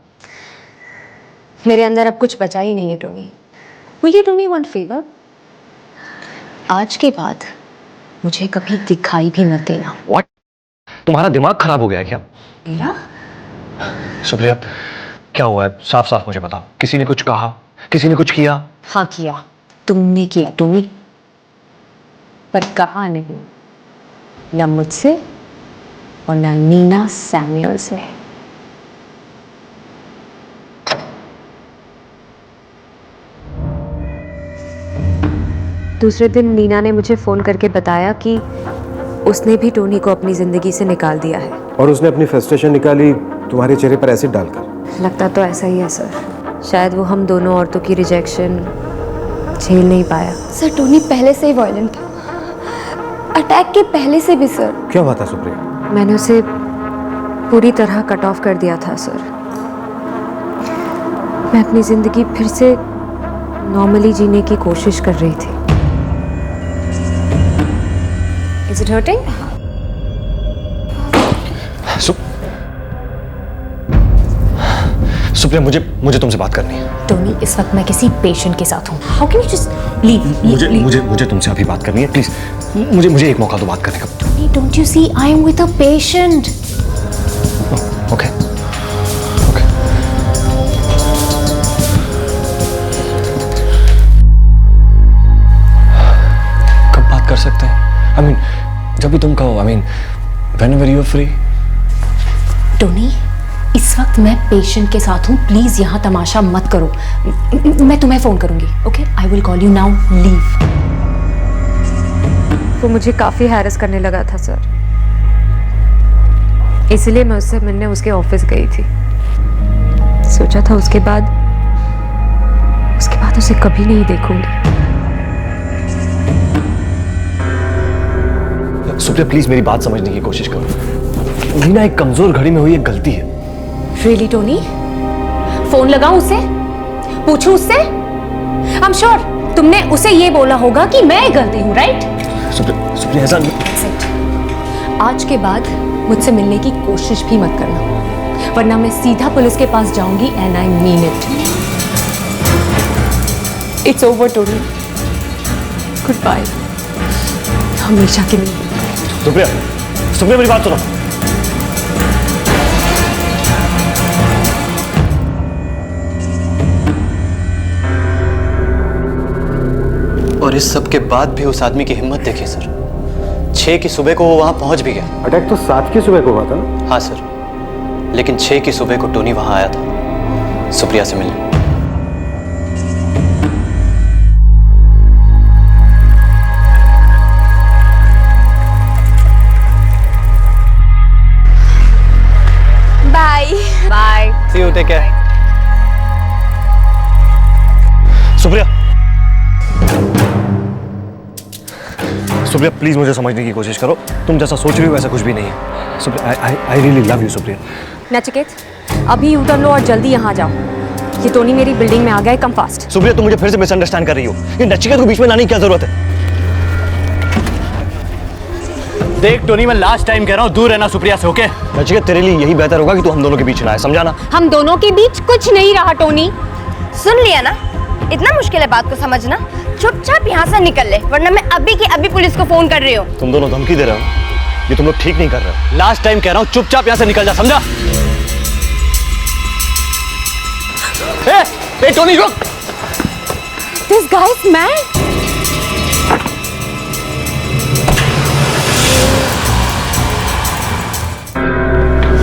D: मेरे अंदर अब कुछ बचा ही नहीं है Tony. Will you do me one favor? आज के बाद मुझे कभी दिखाई भी मत देना।
B: What? तुम्हारा दिमाग खराब हो गया है क्या?
D: मेरा?
B: सुप्रिया, क्या हुआ है? साफ साफ मुझे बताओ। किसी ने कुछ कहा? किसी ने कुछ किया?
D: हाँ किया। तुमने किया टोनी, पर कहा नहीं। न मुझसे और न नीना सैमुअल से। दूसरे दिन नीना ने मुझे फोन करके बताया कि उसने भी टोनी को अपनी जिंदगी से निकाल दिया है।
K: और उसने अपनी फ्रस्ट्रेशन निकाली तुम्हारे चेहरे पर एसिड डालकर।
D: लगता तो ऐसा ही है सर। शायद वो हम दोनों औरतों की रिजेक्शन झेल नहीं पाया।
E: सर टोनी पहले से ही वायलेंट था, अटैक के पहले से भी सर।
K: क्या हुआ था सुप्रिया?
D: मैंने उसे पूरी तरह कट ऑफ कर दिया था सर। मैं अपनी जिंदगी फिर से नॉर्मली जीने की कोशिश कर रही थी। Is it hurting?
B: सुप्रिया, मुझे तुमसे बात करनी है।
D: टोनी, इस वक्त मैं किसी पेशेंट के साथ हूँ। How can you just leave?
B: मुझे तुमसे अभी बात करनी है। प्लीज मुझे एक मौका दो बात करने का।
D: Tony, don't you see I am with a patient?
B: Okay. कब बात कर सकते हैं? I mean, जब भी तुम कहो। I mean, whenever you are free.
D: Tony, इस वक्त मैं पेशेंट के साथ हूँ। प्लीज यहाँ तमाशा मत करो। मैं तुम्हें फोन करूंगी। Okay, I will call you now. Leave. वो मुझे काफी हैरेस करने लगा था सर, इसलिए मैं उससे मिलने उसके ऑफिस गई थी। सोचा था उसके बाद उसे कभी नहीं देखूंगी।
B: सुप्रिया, प्लीज मेरी बात समझने की कोशिश करो। नीना एक कमजोर घड़ी में हुई एक गलती है।
D: Really, Tony? फोन लगाऊं उसे? पूछूं उससे? I'm sure तुमने उसे ये बोला होगा कि मैं गलती हूँ, राइट?
B: सुप्रिया, ऐसा
D: आज के बाद मुझसे मिलने की कोशिश भी मत करना, वरना मैं सीधा पुलिस के पास जाऊंगी and I mean it. It's over Tony. Goodbye. हमेशा के लिए।
B: सुप्रिया, मेरी बात सुनो।
F: और इस सब के बाद भी उस आदमी की हिम्मत देखिए सर। 6 की सुबह को वो वहां पहुंच भी गया।
K: अटैक तो 7 की सुबह को हुआ था ना?
F: हाँ सर, लेकिन 6 की सुबह को टोनी वहां आया था सुप्रिया से मिलने।
E: Bye
D: bye.
F: See you, take care.
B: Supriya, please मुझे समझने की कोशिश करो। तुम जैसा सोच रही हो वैसा कुछ भी नहीं है। Supriya, I really love you Supriya.
D: Nachiket, अभी यू टर्न लो और जल्दी यहाँ जाओ। ये टोनी मेरी बिल्डिंग में आ गया है, कम फास्ट।
B: सुप्रिया, तुम मुझे फिर से मिसअंडरस्टैंड कर रही हो। ये नचिकेत को बीच में लाने की क्या जरूरत है?
F: देख टोनी, मैं लास्ट टाइम कह रहा हूँ, दूर रहना सुप्रिया से, ओके?
B: नचिकेत, तेरे लिए यही बेहतर होगा कि तू हम दोनों के बीच ना आए, समझा ना?
E: हम दोनों के बीच कुछ नहीं रहा टोनी। सुन लिया ना, इतना मुश्किल है बात को समझना। चुपचाप यहाँ से निकल ले, वरना मैं अभी की अभी पुलिस को फोन कर रही हूँ।
B: तुम दोनों धमकी दे रहे हो, ये तुम लोग ठीक नहीं कर रहे हो।
F: लास्ट टाइम कह रहा हूँ, चुपचाप यहाँ से निकल जा, समझा? ए टोनी रुक!
E: This guy is mad.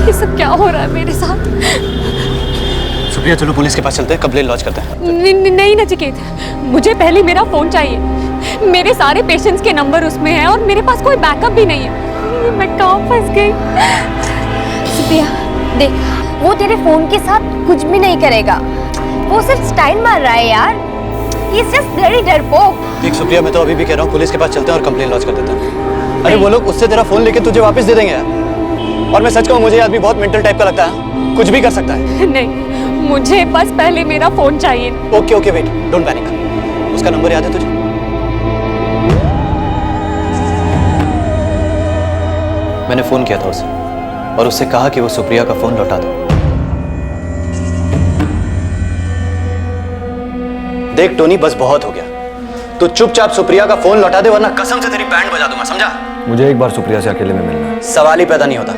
E: ये सब क्या हो रहा है मेरे साथ?
F: सुप्रिया चलो पुलिस के पास चलते हैं, कंप्लेन लॉन्च करते हैं।
D: नहीं नचिकेत, मुझे पहले मेरा फोन चाहिए। मेरे सारे पेशेंट्स के नंबर उसमें हैं और मेरे पास कोई बैकअप भी नहीं है। मैं कहाँ फंस गई?
E: सुप्रिया देख, वो तेरे फोन के साथ कुछ भी नहीं करेगा, वो सिर्फ स्टाइल मार रहा है यार। He's just bloody डरपोक।
F: देख सुप्रिया, मैं तो अभी भी कह रहा हूँ पुलिस के पास चलते हैं और कंप्लेन लॉन्च कर देते हैं। अरे वो लोग उससे तेरा फोन लेके तुझे वापस दे देंगे यार। और मैं सच कहूँ, मुझे आदमी बहुत मेंटल टाइप का लगता है, कुछ भी कर सकता है।
D: नहीं, मुझे बस पहले मेरा फोन चाहिए।
F: Okay okay wait, don't panic. उसका नंबर याद है तुझे? मैंने फोन किया था उसे और उससे कहा कि वो सुप्रिया का फोन लौटा दो। देख टोनी, बस बहुत हो गया। तू चुपचाप सुप्रिया का फोन लौटा दे, वरना कसम से तेरी बैंड बजा दूंगा, समझा?
B: मुझे एक बार सुप्रिया से अकेले में मिलना है।
F: सवाल ही पैदा नहीं होता।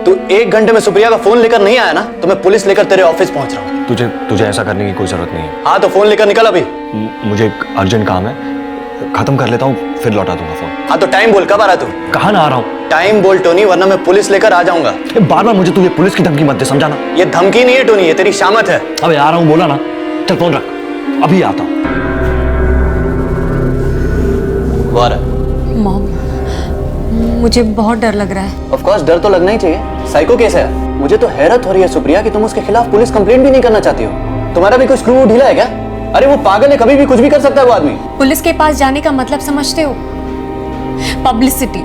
F: तू 1 घंटे में सुप्रिया का फोन लेकर नहीं आया ना, तो मैं पुलिस लेकर तेरे ऑफिस पहुंच रहा हूँ।
B: तुझे ऐसा करने की कोई जरूरत नहीं है।
F: हाँ तो फोन लेकर निकल अभी।
B: मुझे एक अर्जेंट काम है, खत्म कर लेता हूँ फिर लौटा दूंगा फोन।
F: हाँ तो टाइम बोल, कब आ रहा तू?
B: कहाँ ना आ रहा हूँ?
F: टाइम बोल टोनी, वरना मैं पुलिस लेकर आ जाऊंगा।
B: बार बार मुझे तू ये पुलिस की धमकी मत दे, समझा ना?
F: ये धमकी नहीं है टोनी, ये तेरी शामत है।
B: अबे आ रहा हूँ बोला ना, चल फोन रख, अभी आता हूँ।
D: मॉम, मुझे बहुत डर लग रहा है।
F: ऑफ कोर्स डर तो लगना ही चाहिए, साइको केस है। मुझे तो हैरत हो रही है सुप्रिया कि तुम उसके खिलाफ पुलिस कंप्लेंट भी नहीं करना चाहती हो। तुम्हारा भी कोई स्क्रू ढीला है क्या? अरे वो पागल है, कभी भी कुछ भी कर सकता है वो आदमी।
D: पुलिस के पास जाने का मतलब समझते हो? पब्लिसिटी,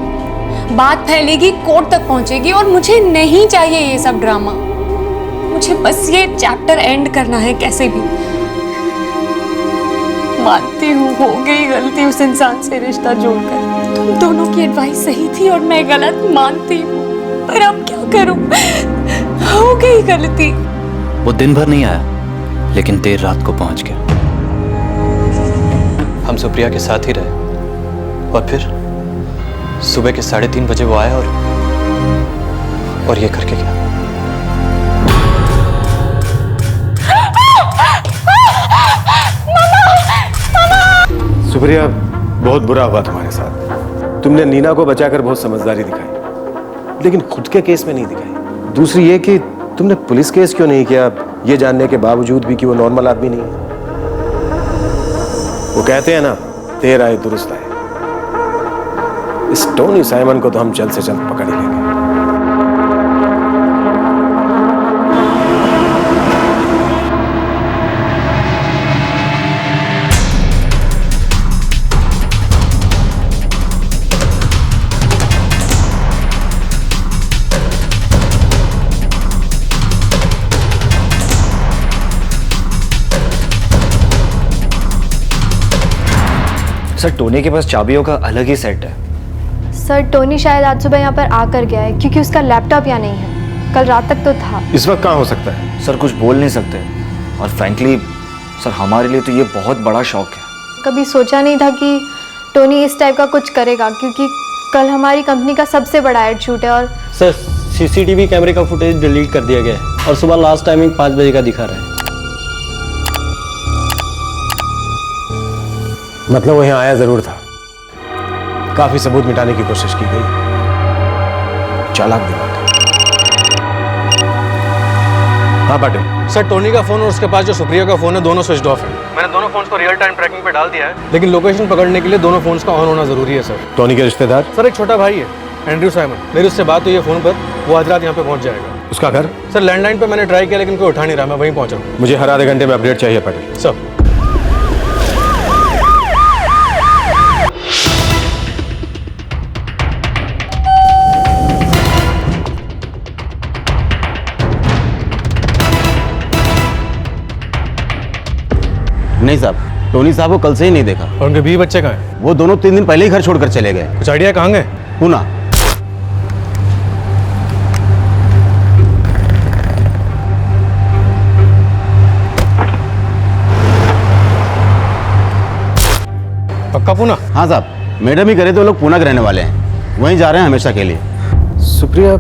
D: बात फैलेगी, कोर्ट तक पहुंचेगी और मुझे नहीं चाहिए ये सब ड्रामा। मुझे बस ये चैप्टर एंड करना है कैसे भी। मानती हूँ हो गई गलती उस इंसान से रिश्ता जोड़कर। तुम दोनों की एडवाइस सही थी और मैं गलत मानती हूँ, पर अब क्या करूँ? हो गई गलती।
F: वो दिन भर नहीं आया, लेकिन देर रात को पहुंच गया। हम सुप्रिया के साथ ही रहे और फिर सुबह के 3:30 बजे वो आया और ये करके गया।
M: सुप्रिया, बहुत बुरा हुआ तुम्हारे साथ। तुमने नीना को बचाकर बहुत समझदारी दिखाई, लेकिन खुद के केस में नहीं दिखाई। दूसरी ये कि तुमने पुलिस केस क्यों नहीं किया, ये जानने के बावजूद भी कि वो नॉर्मल आदमी नहीं है। वो कहते हैं ना, देर आए दुरुस्त आए। इस टोनी साइमन को तो हम जल्द से जल्द पकड़ ही लेंगे।
B: सर, टोनी के पास चाबियों का अलग ही सेट है।
E: सर, टोनी शायद आज सुबह यहाँ पर आकर गया है, क्योंकि उसका लैपटॉप यहाँ नहीं है। कल रात तक तो था।
M: इस वक्त कहाँ हो सकता है?
B: सर कुछ बोल नहीं सकते, और फ्रैंकली सर हमारे लिए तो ये बहुत बड़ा शौक है।
E: कभी सोचा नहीं था कि टोनी इस टाइप का कुछ करेगा, क्योंकि कल हमारी कंपनी का सबसे बड़ा एड शूट है। और
C: सर, सीसीटीवी कैमरे का फुटेज डिलीट कर दिया गया है और सुबह लास्ट टाइमिंग 5 बजे का दिखा रहा है।
M: मतलब वो यहाँ आया जरूर था। काफी सबूत मिटाने की कोशिश की गई। चालाक दिमाग। हाँ पाटिल।
G: सर, टोनी का फोन और उसके पास जो सुप्रिया का फोन है, दोनों स्विच ऑफ है। मैंने दोनों फोन्स को रियल टाइम ट्रैकिंग पे डाल दिया है, लेकिन लोकेशन पकड़ने के लिए दोनों फोन्स का ऑन होना जरूरी है सर।
M: टोनी के रिश्तेदार?
G: सर, एक छोटा भाई है, एंड्रयू साइमन। मेरी उससे बात हुई है फोन पर, वो आज रात यहाँ पे पहुंच जाएगा।
M: उसका घर?
G: सर, लैंडलाइन पे मैंने ट्राई किया, लेकिन कोई उठा नहीं रहा। मैं वहीं पहुंच रहा हूँ।
M: मुझे हर आधे घंटे में अपडेट चाहिए पाटिल।
G: सर।
F: नहीं साहब, टोनी साहब को कल से ही नहीं देखा।
G: और उनके 20 बच्चे कहाँ हैं?
F: वो दोनों 3 दिन पहले ही घर छोड़कर चले गए।
G: कुछ आइडिया कहाँ गए?
F: पूना।
G: पक्का पूना?
K: हाँ साहब, मैडम ही करे तो लोग पूना के रहने वाले हैं, वहीं जा रहे हैं हमेशा के लिए।
M: सुप्रिया,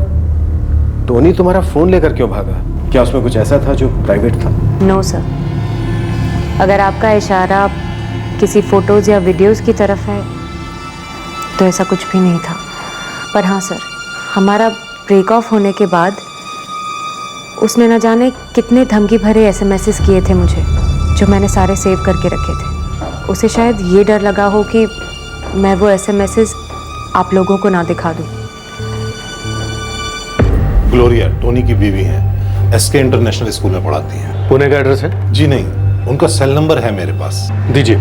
M: टोनी तुम्हारा फोन लेकर क्यों भागा? क्या उसमें कुछ ऐसा था जो प्राइवेट था?
D: नो सर, अगर आपका इशारा किसी फोटोज या वीडियोस की तरफ है तो ऐसा कुछ भी नहीं था। पर हाँ सर, हमारा ब्रेक ऑफ होने के बाद उसने न जाने कितने धमकी भरे एसएमएसेस किए थे मुझे, जो मैंने सारे सेव करके रखे थे। उसे शायद ये डर लगा हो कि मैं वो एसएमएसेस आप लोगों को ना दिखा दूं।
P: ग्लोरिया टोनी की बीवी है, एसके इंटरनेशनल स्कूल में पढ़ाती हैं।
G: पुणे का एड्रेस है?
P: जी नहीं, उनका सेल नंबर है मेरे पास।
G: दीजिए।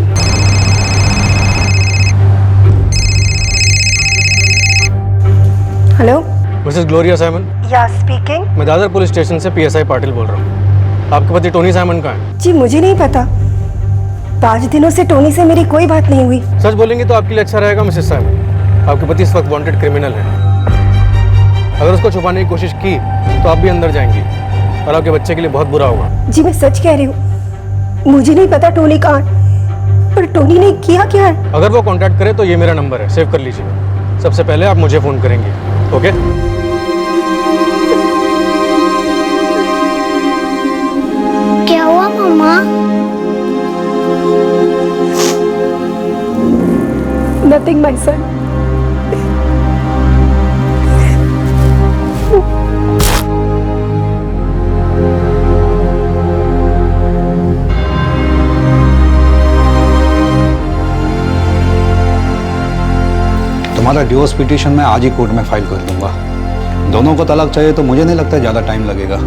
I: Hello,
G: Mrs Gloria Simon?
I: या स्पीकिंग।
G: मैं दादर पुलिस स्टेशन से पीएसआई पाटिल बोल रहा हूँ। आपके पति टोनी साइमन कहाँ है?
I: जी मुझे नहीं पता, 5 दिनों से टोनी से मेरी कोई बात नहीं हुई।
G: सच बोलेंगे तो आपके लिए अच्छा रहेगा मिसेस साइमन। आपके पति इस वक्त वांटेड क्रिमिनल है। अगर उसको छुपाने की कोशिश की तो आप भी अंदर जाएंगी और आपके बच्चे के लिए बहुत बुरा होगा।
I: जी मैं सच कह रही हूँ, मुझे नहीं पता टोनी कहाँ है, पर टोनी ने किया क्या है?
G: अगर वो कांटेक्ट करे तो ये मेरा नंबर है, सेव कर लीजिएगा। सबसे पहले आप मुझे फोन करेंगे, ओके?
J: क्या हुआ मम्मा?
I: Nothing my son.
Q: तुम्हारा डिवोर्स पिटीशन मैं आज ही कोर्ट में फाइल कर दूंगा। दोनों को तलाक चाहिए तो मुझे नहीं लगता ज्यादा टाइम लगेगा।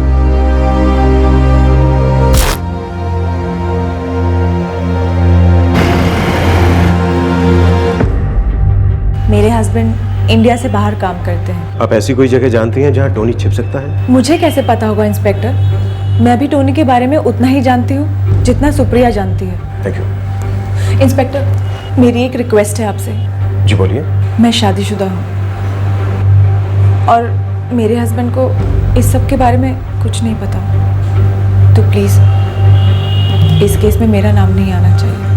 N: मेरे हस्बैंड इंडिया से बाहर काम करते हैं।
M: आप ऐसी कोई जगह जानती हैं जहां टोनी छिप सकता है?
N: मुझे कैसे पता होगा इंस्पेक्टर? मैं भी टोनी के बारे में उतना ही जानती हूँ जितना सुप्रिया जानती है।
M: Thank you.
N: इंस्पेक्टर, मेरी एक रिक्वेस्ट है आपसे।
M: जी बोलिए।
N: मैं शादीशुदा हूँ और मेरे हस्बैंड को इस सब के बारे में कुछ नहीं पता, तो प्लीज इस केस में मेरा नाम नहीं आना चाहिए।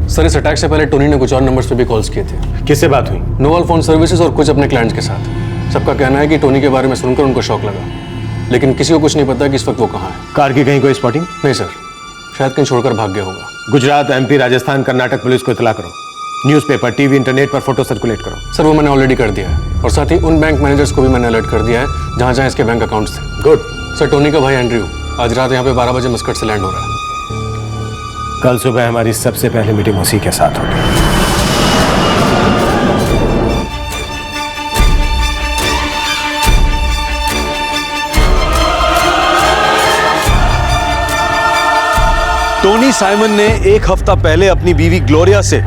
G: सर, इस अटैक से पहले टोनी ने कुछ और नंबर्स पे भी कॉल्स किए थे।
M: किससे बात हुई?
G: नोवल फोन सर्विसेज और कुछ अपने क्लाइंट्स के साथ। सबका कहना है कि टोनी के बारे में सुनकर उनको शॉक लगा, लेकिन किसी को कुछ नहीं पता कि इस वक्त वो कहाँ है।
M: कार की कहीं कोई स्पॉटिंग?
G: नहीं सर, शायद कहीं छोड़कर भाग गया होगा।
M: गुजरात, एमपी, राजस्थान, कर्नाटक पुलिस को इतला करो। न्यूज़पेपर, टीवी, इंटरनेट पर फोटो सर्कुलेट करो।
G: सर, वो मैंने ऑलरेडी कर दिया है और साथ ही उन बैंक मैनेजर्स को भी मैंने अलर्ट कर दिया है जहाँ जहाँ इसके बैंक अकाउंट्स थे।
M: गुड।
G: सर, टोनी का भाई एंड्रयू आज रात यहाँ पे 12 बजे मस्कट से लैंड हो रहा है।
M: कल सुबह हमारी सबसे पहले मीटिंग उसी के साथ होगी।
A: टोनी साइमन ने एक हफ्ता पहले अपनी बीवी ग्लोरिया से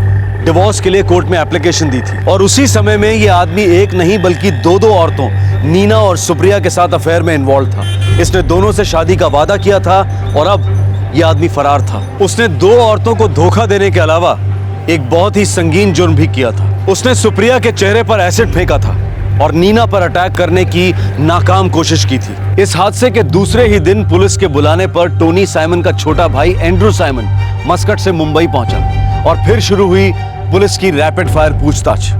A: डिवोर्स के लिए कोर्ट में एप्लीकेशन दी थी और उसी समय में ये आदमी एक नहीं बल्कि दो औरतों नीना और सुप्रिया के साथ अफेयर में इन्वॉल्व था। इसने दोनों से शादी का वादा किया था और अब ये आदमी फरार था। उसने 2 औरतों को धोखा देने के अलावा एक बहुत ही संगीन जुर्म भी किया था। उसने सुप्रिया के चेहरे पर एसिड फेंका था और नीना पर अटैक करने की नाकाम कोशिश की थी। इस हादसे के दूसरे ही दिन पुलिस के बुलाने पर टोनी साइमन का छोटा भाई एंड्रू साइमन मस्कट से मुंबई पहुंचा और फिर शुरू हुई पुलिस की रैपिड फायर पूछताछ।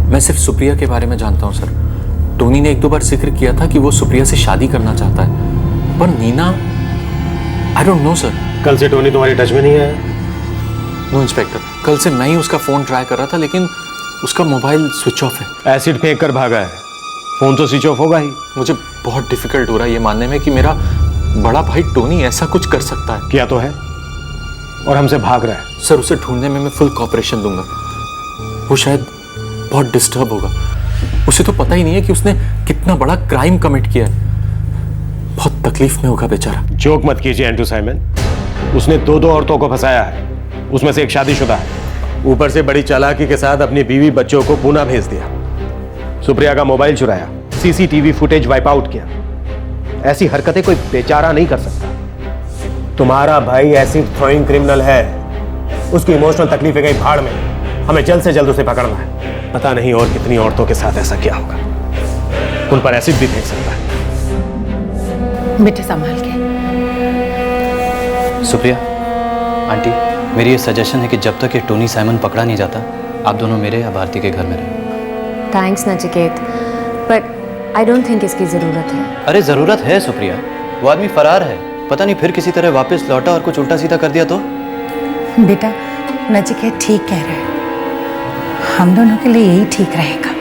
R: मैं सिर्फ सुप्रिया के बारे में जानता हूं सर। टोनी ने 1-2 बार जिक्र किया था कि वो सुप्रिया से शादी करना चाहता है, पर Neena I don't know sir.
M: कल से टोनी तुम्हारी टच में नहीं है?
R: नो इंस्पेक्टर, कल से मैं ही उसका फोन ट्राई कर रहा था लेकिन उसका मोबाइल स्विच ऑफ है।
M: एसिड फेंक कर भागा है, फोन तो स्विच ऑफ होगा ही।
R: मुझे बहुत डिफिकल्ट हो रहा है ये मानने में कि मेरा बड़ा भाई टोनी ऐसा कुछ कर सकता है।
M: किया तो है और हमसे भाग रहा है।
R: सर, उसे ढूंढने में मैं फुल कॉपरेशन दूंगा। वो शायद बहुत डिस्टर्ब होगा। उसे तो पता ही नहीं है कि उसने कितना बड़ा क्राइम कमिट किया है। बहुत तकलीफ में होगा बेचारा।
M: जोक मत कीजिए एंड्रू साइमन। उसने 2 औरतों को फंसाया है, उसमें से एक शादीशुदा है। ऊपर से बड़ी चालाकी के साथ अपनी बीवी बच्चों को पूना भेज दिया। सुप्रिया का मोबाइल चुराया, सीसीटीवी फुटेज वाइप आउट किया। ऐसी हरकतें कोई बेचारा नहीं कर सकता। तुम्हारा भाई एसिड थ्रोइंग क्रिमिनल है। उसकी इमोशनल तकलीफें गई भाड़ में। हमें जल्द से जल्द उसे पकड़ना है। पता नहीं और कितनी औरतों के साथ ऐसा क्या होगा। उन पर एसिड भी फेंक सकता है।
N: बेटे संभाल के।
F: सुप्रिया आंटी, मेरी ये सजेशन है कि जब तक ये टोनी साइमन पकड़ा नहीं जाता, आप दोनों मेरे या भारती के घर में रहें।
D: Thanks Nachiket, but I don't think इसकी ज़रूरत है।
F: अरे ज़रूरत है सुप्रिया, वो आदमी फरार है, पता नहीं फिर किसी तरह वापस लौटा और कुछ उल्टा सीधा कर दिया तो।
H: बेटा नचिकेत ठीक कह रहे हैं, हम दोनों के लिए यही ठीक रहेगा।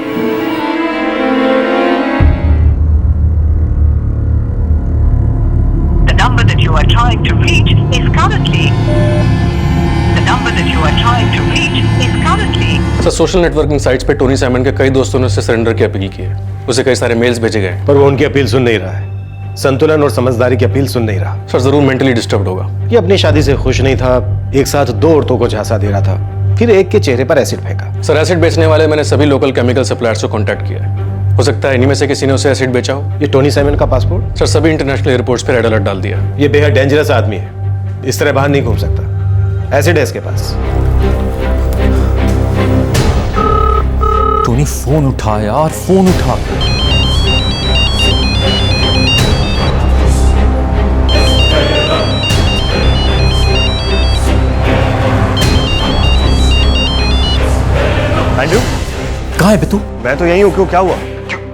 S: The number that you are trying to reach is currently. The number that you are trying to reach is currently.
G: Sir, social networking sites पे टोनी साइमन के कई दोस्तों ने उससे सरेंडर की अपील की है। उसे कई सारे मेल्स भेजे गए,
M: पर वो उनकी अपील सुन नहीं रहा है। संतुलन और समझदारी की अपील सुन नहीं रहा।
G: सर, जरूर मेंटली डिस्टर्ब्ड होगा।
M: ये अपनी शादी से खुश नहीं था, एक साथ 2 औरतों को झांसा दे रहा था, फिर एक के चेहरे पर एसिड फेंका।
G: सर, एसिड बेचने वाले मैंने सभी लोकल केमिकल सप्लायर्स को कांटेक्ट किया है। हो सकता है इन्हीं में से किसी ने उसे एसिड बेचा हो।
M: ये टोनी साइमन का पासपोर्ट?
G: सर, सभी इंटरनेशनल एयरपोर्ट्स पे रेड अलर्ट डाल दिया।
M: ये बेहद डेंजरस आदमी है, इस तरह बाहर नहीं घूम सकता। एसिड है इसके पास।
R: टोनी फोन उठा यार, फोन उठा।
M: एंड्रू,
R: कहाँ है बे तू?
M: मैं तो यहीं हूँ। क्यों, क्या हुआ?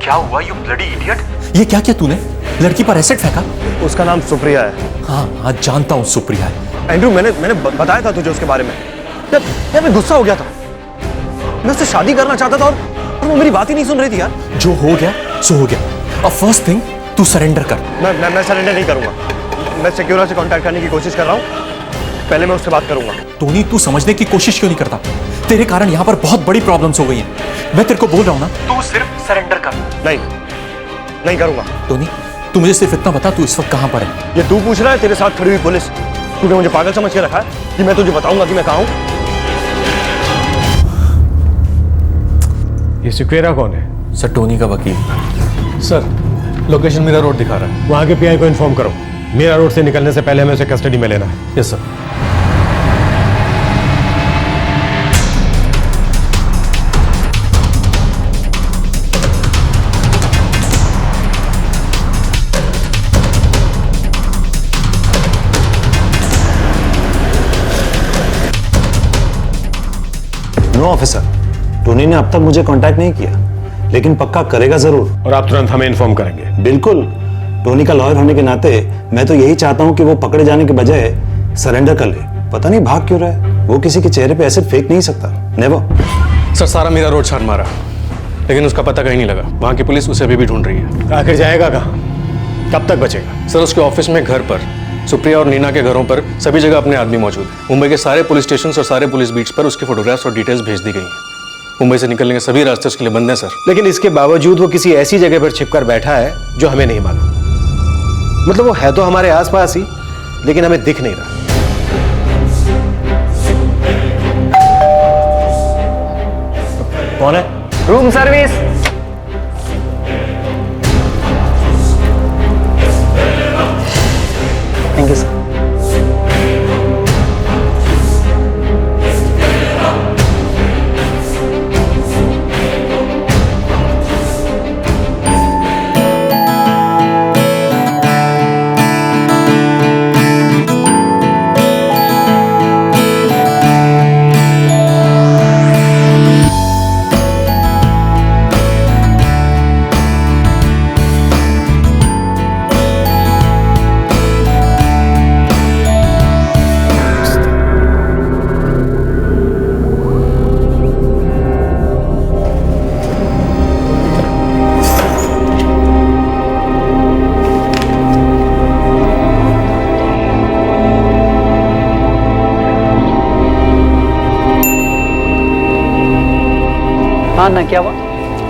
R: क्या हुआ यू ब्लडी इडियट? ये क्या किया तूने? लड़की पर एसिड फेंका?
M: उसका नाम सुप्रिया है।
R: हाँ, जानता हूँ सुप्रिया है।
M: एंड्रू, मैंने बताया था तुझे उसके बारे में। यार मैं गुस्सा हो गया था, मैं उससे शादी करना चाहता था और वो मेरी बात ही नहीं सुन रही थी यार।
R: जो हो गया सो हो गया। अब फर्स्ट थिंग तू सरेंडर कर।
M: मैं सरेंडर नहीं करूंगा। मैं सिक्योरिटी से कांटेक्ट करने की कोशिश कर रहा हूँ, पहले मैं उससे बात करूंगा।
R: टोनी, तू समझने की कोशिश क्यों नहीं करता? तेरे कारण यहाँ पर बहुत बड़ी प्रॉब्लम्स हो गई हैं। मैं तेरे को बोल रहा हूँ ना, तू सिर्फ सरेंडर कर।
M: नहीं करूंगा।
R: टोनी, तू मुझे सिर्फ इतना बता, तू इस वक्त कहाँ पर है?
M: ये तू पूछ रहा है? तेरे साथ खड़ी हुई पुलिस, तूने मुझे पागल समझ के रखा है कि मैं तुझे बताऊंगा कि मैं कहाँ हूँ? ये सुक्वेरा कौन है?
R: सर, टोनी का वकील।
G: सर, लोकेशन मीरा रोड दिखा रहा है।
M: वहां के पीआई को इन्फॉर्म करो, मीरा रोड से निकलने से पहले हमें उसे कस्टडी में लेना है।
G: Yes sir.
P: No officer, Tony ने अब तक मुझे कांटेक्ट नहीं किया, लेकिन पक्का करेगा जरूर।
M: और आप तुरंत हमें इन्फॉर्म करेंगे?
P: बिल्कुल। टोनी का लॉयर होने के नाते मैं तो यही चाहता हूं कि वो पकड़े जाने के बजाय सरेंडर कर ले। पता नहीं भाग क्यों रहा है, वो किसी के चेहरे पे एसिड फेंक नहीं सकता। नेवर।
G: सर, सारा मीरा रोड छान मारा, लेकिन उसका पता कहीं नहीं लगा। वहां की पुलिस उसे अभी भी ढूंढ रही है।
M: आखिर जाएगा कहाँ? कब तक बचेगा?
G: सर, उसके ऑफिस में, घर पर, सुप्रिया और नीना के घरों पर, सभी जगह अपने आदमी मौजूद है। मुंबई के सारे पुलिस स्टेशन और सारे पुलिस बीट्स पर उसकी फोटोग्राफ्स और डिटेल्स भेज दी गई हैं। मुंबई से निकलने के सभी रास्ते उसके लिए बंद हैं सर।
M: लेकिन इसके बावजूद वो किसी ऐसी जगह पर छिपकर बैठा है जो हमें नहीं मालूम। मतलब वो है तो हमारे आसपास ही, लेकिन हमें दिख नहीं रहा। कौन है?
F: Room service. Thank you sir.
T: हाँ ना, क्या हुआ?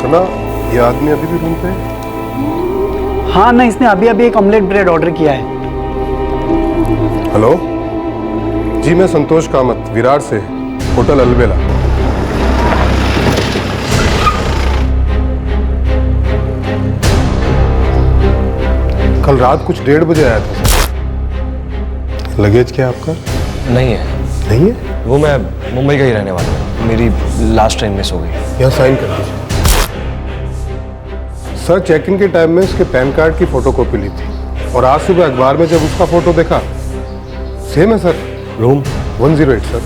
M: कला, ये आदमी अभी भी रूम पे है?
T: हाँ ना, इसने अभी अभी एक ऑमलेट ब्रेड ऑर्डर किया है।
M: हेलो जी, मैं संतोष कामत, विरार से, होटल अलबेला। कल रात कुछ 1:30 बजे आया था सर। लगेज क्या आपका?
B: नहीं है।
M: नहीं है?
B: वो मैं मुंबई का ही रहने वाला हूँ, मेरी लास्ट ट्रेन मिस हो गई।
M: यहाँ साइन कर दीजिए। सर, चेक इन के टाइम में उसके पैन कार्ड की फोटोकॉपी ली थी और आज सुबह अखबार में जब उसका फोटो देखा, सेम है sir, room 108 sir.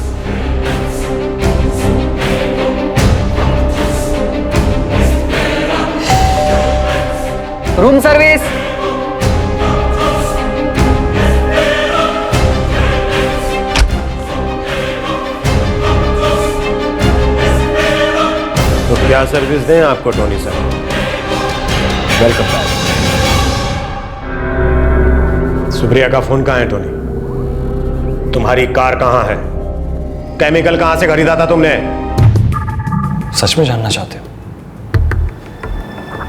C: Room service.
M: तो क्या सर्विस दें आपको Tony sir? Welcome back. Supriya का फोन कहाँ है टोनी? तुम्हारी कार कहाँ है? केमिकल कहाँ से खरीदा था तुमने?
B: सच में जानना चाहते हो?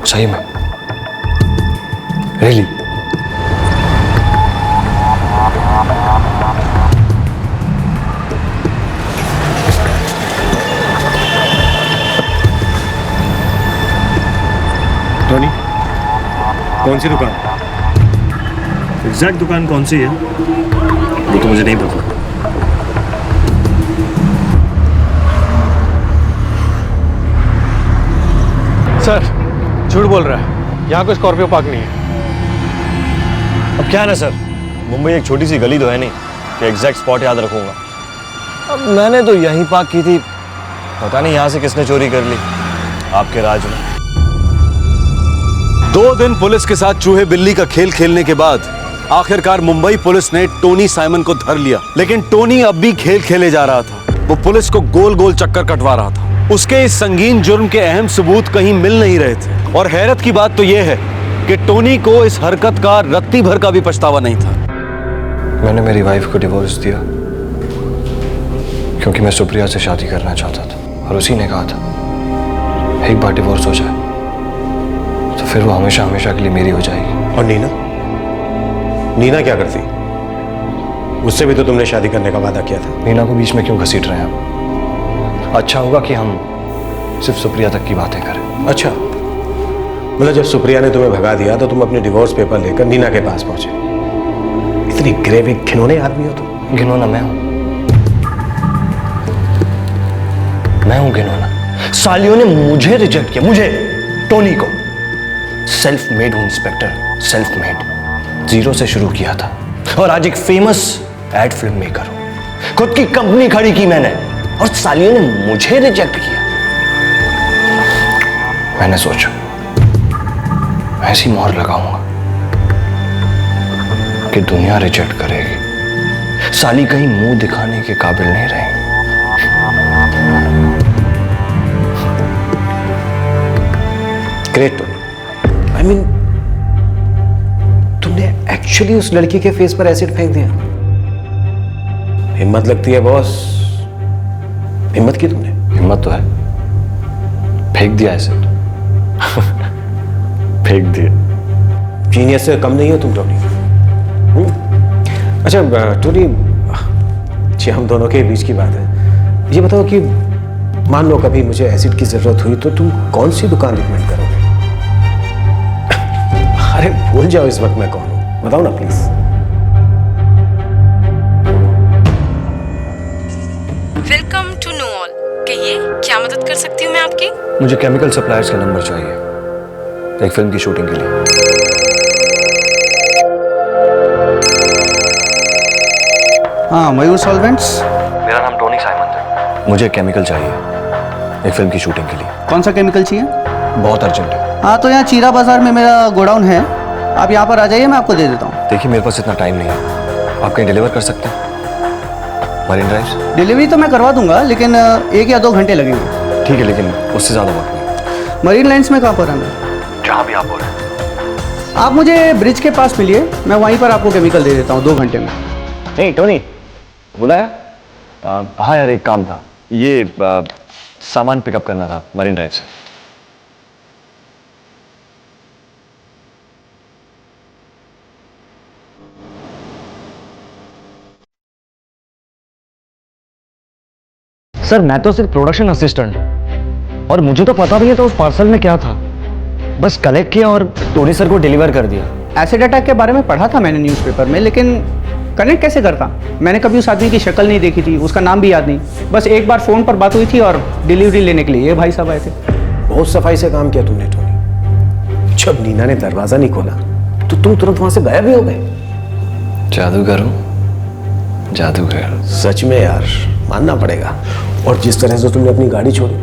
B: सही में? रियली?
M: टोनी, कौन सी दुकान? एग्जैक्ट दुकान कौन सी है वो तो मुझे नहीं पता।
O: सर झूठ बोल रहा है, यहाँ कोई स्कॉर्पियो पार्क नहीं है।
F: अब क्या है ना सर, मुंबई एक छोटी सी गली तो है नहीं कि एग्जैक्ट स्पॉट याद रखूंगा। अब मैंने तो यहीं पार्क की थी, पता नहीं यहाँ से किसने चोरी कर ली। आपके राज में
A: 2 दिन पुलिस के साथ चूहे बिल्ली का खेल खेलने के बाद आखिरकार मुंबई पुलिस ने टोनी साइमन को धर लिया। लेकिन टोनी अब भी खेल खेले जा रहा था। वो पुलिस को गोल गोल चक्कर कटवा रहा था। उसके इस संगीन जुर्म के अहम सबूत कहीं मिल नहीं रहे थे। और हैरत की बात तो यह है कि टोनी को इस हरकत का रत्ती भर का भी पछतावा नहीं था।
B: मैंने मेरी वाइफ को डिवोर्स दिया क्योंकि मैं सुप्रिया से शादी करना चाहता था, और उसी ने कहा था एक बार डिवोर्स हो जाए तो फिर वो हमेशा हमेशा के लिए मेरी हो जाएगी।
M: और नीना? नीना क्या करती? उससे भी तो तुमने शादी करने का वादा किया था।
B: नीना को बीच में क्यों घसीट रहे हैं आप? अच्छा होगा कि हम सिर्फ सुप्रिया तक की बातें करें।
M: अच्छा, मतलब जब सुप्रिया ने तुम्हें भगा दिया तो तुम अपने डिवोर्स पेपर लेकर नीना के पास पहुंचे। इतनी ग्रेवी घिनौने आदमी हो तुम।
B: घिनौना मैं हूं? मैं हूं घिनौना? सालियों ने मुझे रिजेक्ट किया, मुझे, टोनी को। सेल्फ मेड हूं इंस्पेक्टर, सेल्फ मेड। 0 से शुरू किया था और आज एक फेमस एड फिल्म मेकर हूं। खुद की कंपनी खड़ी की मैंने और सालियों ने मुझे रिजेक्ट किया। मैंने सोचा ऐसी मोहर लगाऊंगा कि दुनिया रिजेक्ट करेगी, साली कहीं मुंह दिखाने के काबिल नहीं रहेगी।
M: Great Tony. आई मीन, तुमने एक्चुअली उस लड़की के फेस पर एसिड फेंक दिया। हिम्मत लगती है बॉस, हिम्मत की तुमने।
B: हिम्मत तो है, फेंक दिया एसिड। फेंक दिया।
M: जीनियस से कम नहीं हो तुम टोनी। अच्छा टोनी जी, हम दोनों के बीच की बात है, ये बताओ कि मान लो कभी मुझे एसिड की जरूरत हुई तो तुम कौन सी दुकान रिकमेंड करोगे? अरे भूल जाओ इस वक्त मैं कौन हूं, बताओ ना please.
U: Welcome to know all. कहिए क्या मदद कर सकती हूँ मैं आपकी?
B: मुझे केमिकल सप्लायर्स का नंबर चाहिए एक फिल्म की शूटिंग के लिए।
Q: हाँ, मयूर सॉल्वेंट्स।
B: मेरा नाम टोनी साइमन है। मुझे केमिकल चाहिए एक फिल्म की शूटिंग के लिए।
Q: कौन सा केमिकल चाहिए?
B: बहुत अर्जेंट है।
Q: हाँ, तो यहाँ चीरा बाजार में मेरा गोडाउन है, आप यहाँ पर आ जाइए, मैं आपको दे देता हूँ।
B: देखिए मेरे पास इतना टाइम नहीं है, आप कहीं डिलीवर कर सकते हैं? Marine drive?
Q: डिलीवरी तो मैं करवा दूंगा, लेकिन 1 या 2 घंटे लगेंगे।
B: ठीक है, लेकिन उससे ज़्यादा वक्त नहीं।
Q: मरीन लाइन्स में कहाँ पर आना?
B: जहाँ भी आप बोले।
Q: आप मुझे ब्रिज के पास मिलिए, मैं वहीं पर आपको केमिकल दे देता हूँ 2 घंटे में।
B: नहीं टोनी, बुलाया? हाँ यार, एक काम था, ये सामान पिकअप करना था मरीन ड्राइव से।
C: सर मैं तो सिर्फ प्रोडक्शन असिस्टेंट, और मुझे तो पता भी है तो उस पार्सल में क्या था। बस कलेक्ट किया और टोनी सर को डिलीवर कर दिया।
Q: एसिड अटैक के बारे में पढ़ा था मैंने न्यूज़पेपर में, लेकिन कनेक्ट कैसे करता? मैंने कभी उस आदमी की शक्ल नहीं देखी थी, उसका नाम भी याद नहीं। बस एक बार फ़ोन पर बात हुई थी और डिलीवरी लेने के लिए ये भाई साहब आए थे।
M: बहुत सफाई से काम किया तुमने टोनी। जब नीना ने दरवाजा नहीं खोला तो तुम तुरंत वहां से गायब भी हो गए।
B: जादूगर हूं, जादूगर।
M: सच में यार मानना पड़ेगा। और जिस तरह से तुमने अपनी गाड़ी छोड़ी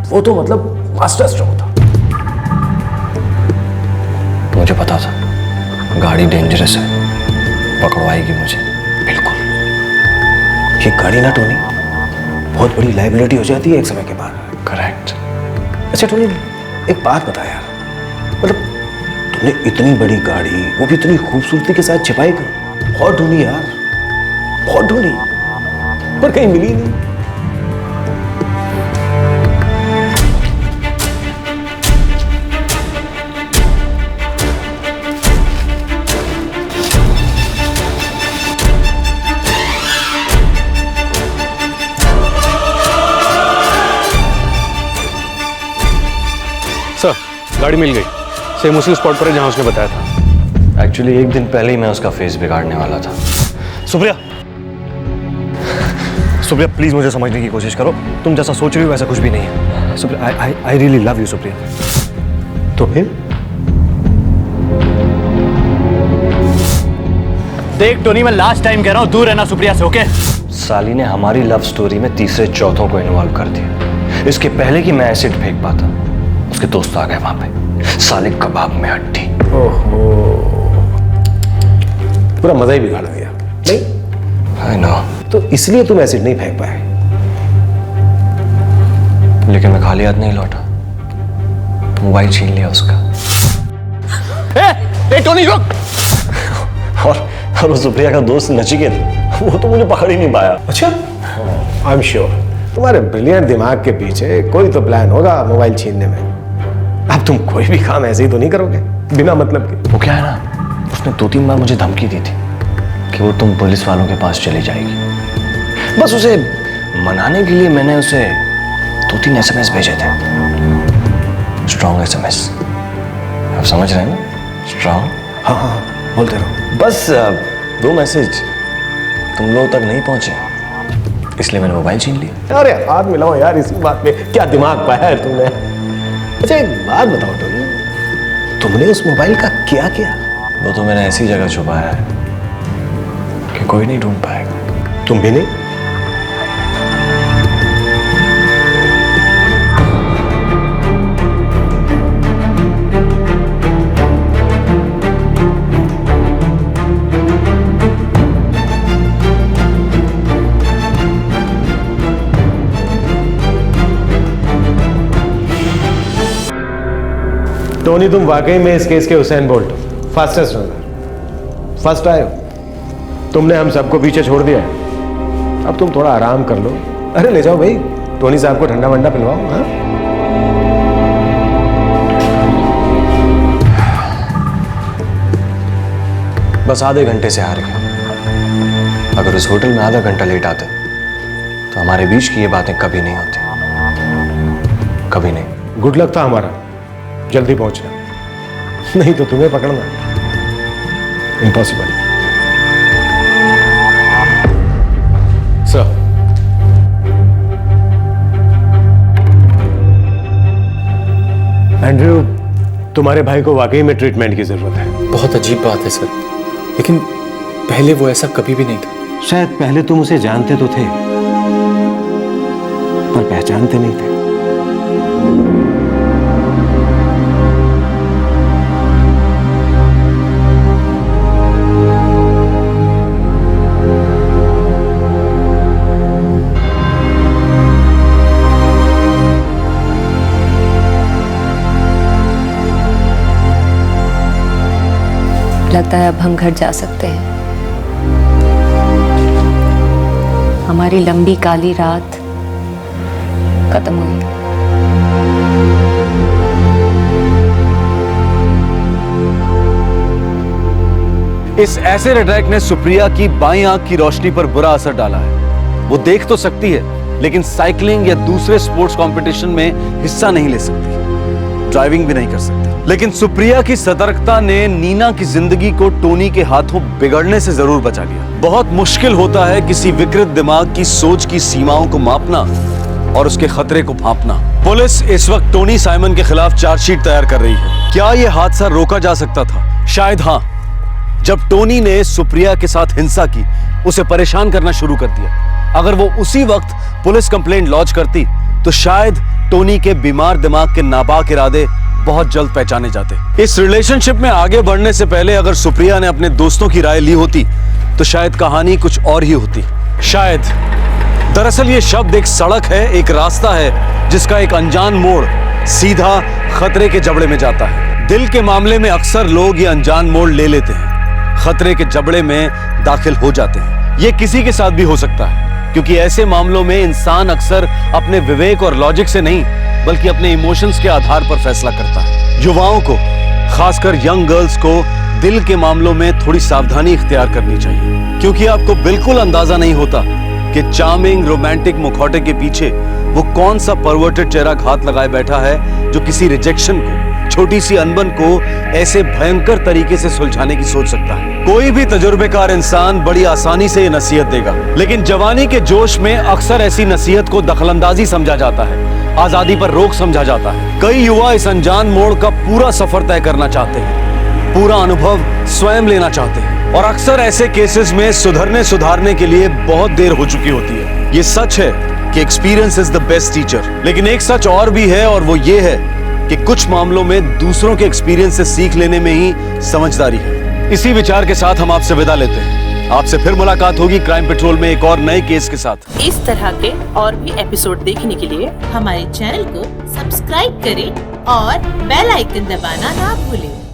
M: वो तो मतलब मास्टर स्ट्रोक था।
B: मुझे पता था गाड़ी डेंजरस है, पकड़वाएगी मुझे। बिल्कुल।
M: ये गाड़ी ना टोनी बहुत बड़ी लाइबिलिटी हो जाती है एक समय के बाद।
B: करेक्ट।
M: अच्छा टोनी एक बात बता यार, मतलब तुमने इतनी बड़ी गाड़ी वो भी इतनी खूबसूरती के साथ छिपाई क्यों? बहुत ढूंढी यार, बहुत ढूंढी पर कहीं मिली नहीं।
G: सर गाड़ी मिल गई, सेम उसी स्पॉट पर है जहां उसने बताया था।
B: एक्चुअली एक दिन पहले ही मैं उसका फेस बिगाड़ने वाला था।
F: सुप्रिया, सुप्रिया प्लीज मुझे समझने की कोशिश करो। तुम जैसा सोच रही हो वैसा कुछ भी नहीं है। Supriya I really love you Supriya.
M: तो फिर
C: देख टोनी, मैं लास्ट टाइम कह रहा हूँ दूर रहना सुप्रिया से, ओके?
B: साली ने हमारी लव स्टोरी में तीसरे चौथों को इन्वॉल्व कर दिया। इसके पहले कि मैं एसिड फेंक पाता उसके दोस्त आ गए वहां पे। साले कबाब में हड्डी।
M: ओहो, पूरा मजा ही बिगाड़ दिया। नहीं
B: आई नो।
M: तो इसलिए तुम एसिड नहीं फेंक पाए।
B: लेकिन मैं खाली हाथ नहीं लौटा, मोबाइल छीन लिया उसका।
F: ए टोनी रुक।
B: और वो सुप्रिया का दोस्त नचिकेत, वो तो मुझे पकड़ ही नहीं पाया।
M: अच्छा, आई एम श्योर तुम्हारे ब्रिलियंट दिमाग के पीछे कोई तो प्लान होगा मोबाइल छीनने में। अब तुम कोई भी काम ऐसे ही तो नहीं करोगे बिना मतलब के।
B: वो क्या है ना, उसने 2-3 बार मुझे धमकी दी थी कि वो तुम पुलिस वालों के पास चली जाएगी। बस उसे मनाने के लिए मैंने उसे 2-3 SMS भेजे थे। Strong SMS। आप समझ रहे हैं ना? स्ट्रॉन्ग।
M: हाँ हाँ बोलते रहो।
B: बस वो मैसेज तुम लोग तक नहीं पहुंचे, इसलिए मैंने मोबाइल छीन लिया।
M: अरे हाथ मिलाओ यार इसी बात पे, क्या दिमाग पाया है तुमने। अच्छा एक बात बताओ टोनी, तुमने उस मोबाइल का क्या किया?
B: वो तो मैंने ऐसी जगह छुपाया है कि कोई नहीं ढूंढ पाएगा।
M: तुम भी नहीं? टोनी तुम वाकई में इस केस के Usain Bolt fastest runner, first आए हो। तुमने हम सबको पीछे छोड़ दिया है, अब तुम थोड़ा आराम कर लो। अरे ले जाओ भाई, टोनी साहब को ठंडा वंडा पिलवाओ। हाँ
B: बस आधे घंटे से हार गए। अगर उस होटल में आधा घंटा लेट आते तो हमारे बीच की ये बातें कभी नहीं होती, कभी नहीं।
M: गुड लक था हमारा, जल्दी पहुंचना, नहीं तो तुम्हें पकड़ना इम्पॉसिबल।
G: सर
M: एंड्रयू, तुम्हारे भाई को वाकई में ट्रीटमेंट की जरूरत है।
R: बहुत अजीब बात है सर, लेकिन पहले वो ऐसा कभी भी नहीं था।
M: शायद पहले तुम उसे जानते तो थे पर पहचानते नहीं थे।
D: लगता है अब हम घर जा सकते हैं। हमारी लंबी काली रात खत्म हुई।
A: इस एसिड अटैक ने सुप्रिया की बाईं आंख की रोशनी पर बुरा असर डाला है। वो देख तो सकती है लेकिन साइकिलिंग या दूसरे स्पोर्ट्स कंपटीशन में हिस्सा नहीं ले सकती, ड्राइविंग भी नहीं कर सकती। लेकिन सुप्रिया की सतर्कता ने नीना की जिंदगी को टोनी के हाथों बिगड़ने से जरूर बचा लिया। बहुत मुश्किल होता है किसी विकृत दिमाग की सोच की सीमाओं को मापना और उसके खतरे को भांपना। पुलिस इस वक्त टोनी साइमन के खिलाफ चार्जशीट तैयार कर रही है। क्या यह हादसा रोका जा सकता था? शायद हाँ। जब टोनी ने सुप्रिया के साथ हिंसा की उसे परेशान करना शुरू कर दिया। अगर वो उसी वक्त पुलिस कंप्लेंट लॉन्च करती तो शायद टोनी के बीमार दिमाग के नापाक इरादे बहुत जल्द पहचाने जाते। इस रिलेशनशिप में आगे बढ़ने से पहले अगर सुप्रिया ने अपने दोस्तों की राय ली होती तो शायद कहानी कुछ और ही होती। शायद दरअसल ये शब्द एक सड़क है, एक रास्ता है जिसका एक अनजान मोड़ सीधा खतरे के जबड़े में जाता है। दिल के मामले में अक्सर लोग ये अनजान मोड़ ले लेते हैं, खतरे के जबड़े में दाखिल हो जाते हैं। ये किसी के साथ भी हो सकता है, क्योंकि ऐसे मामलों में इंसान अक्सर अपने विवेक और लॉजिक से नहीं बल्कि अपने इमोशंस के आधार पर फैसला करता है। युवाओं को, खासकर यंग गर्ल्स को दिल के मामलों में थोड़ी सावधानी इख्तियार करनी चाहिए, क्योंकि आपको बिल्कुल अंदाजा नहीं होता कि चार्मिंग रोमांटिक मुखौटे के पीछे वो कौन सा परवर्टेड चेहरा घात लगाए बैठा है जो किसी रिजेक्शन को, छोटी सी अनबन को ऐसे भयंकर तरीके से सुलझाने की सोच सकता है। कोई भी तजुर्बेकार इंसान बड़ी आसानी से ये नसीहत देगा, लेकिन जवानी के जोश में अक्सर ऐसी नसीहत को दखलंदाजी समझा जाता है, आजादी पर रोक समझा जाता है। कई युवा इस अनजान मोड़ का पूरा सफर तय करना चाहते हैं, पूरा अनुभव स्वयं लेना चाहते हैं, और अक्सर ऐसे केसेस में सुधारने के लिए बहुत देर हो चुकी होती है। ये सच है कि experience is the best teacher, लेकिन एक सच और भी है, और वो ये है कि कुछ मामलों में दूसरों के एक्सपीरियंस से सीख लेने में ही समझदारी है। इसी विचार के साथ हम आपसे विदा लेते हैं। आपसे फिर मुलाकात होगी क्राइम पेट्रोल में एक और नए केस के साथ।
L: इस तरह के और भी एपिसोड देखने के लिए हमारे चैनल को सब्सक्राइब करें और बेल आइकन दबाना ना भूलें।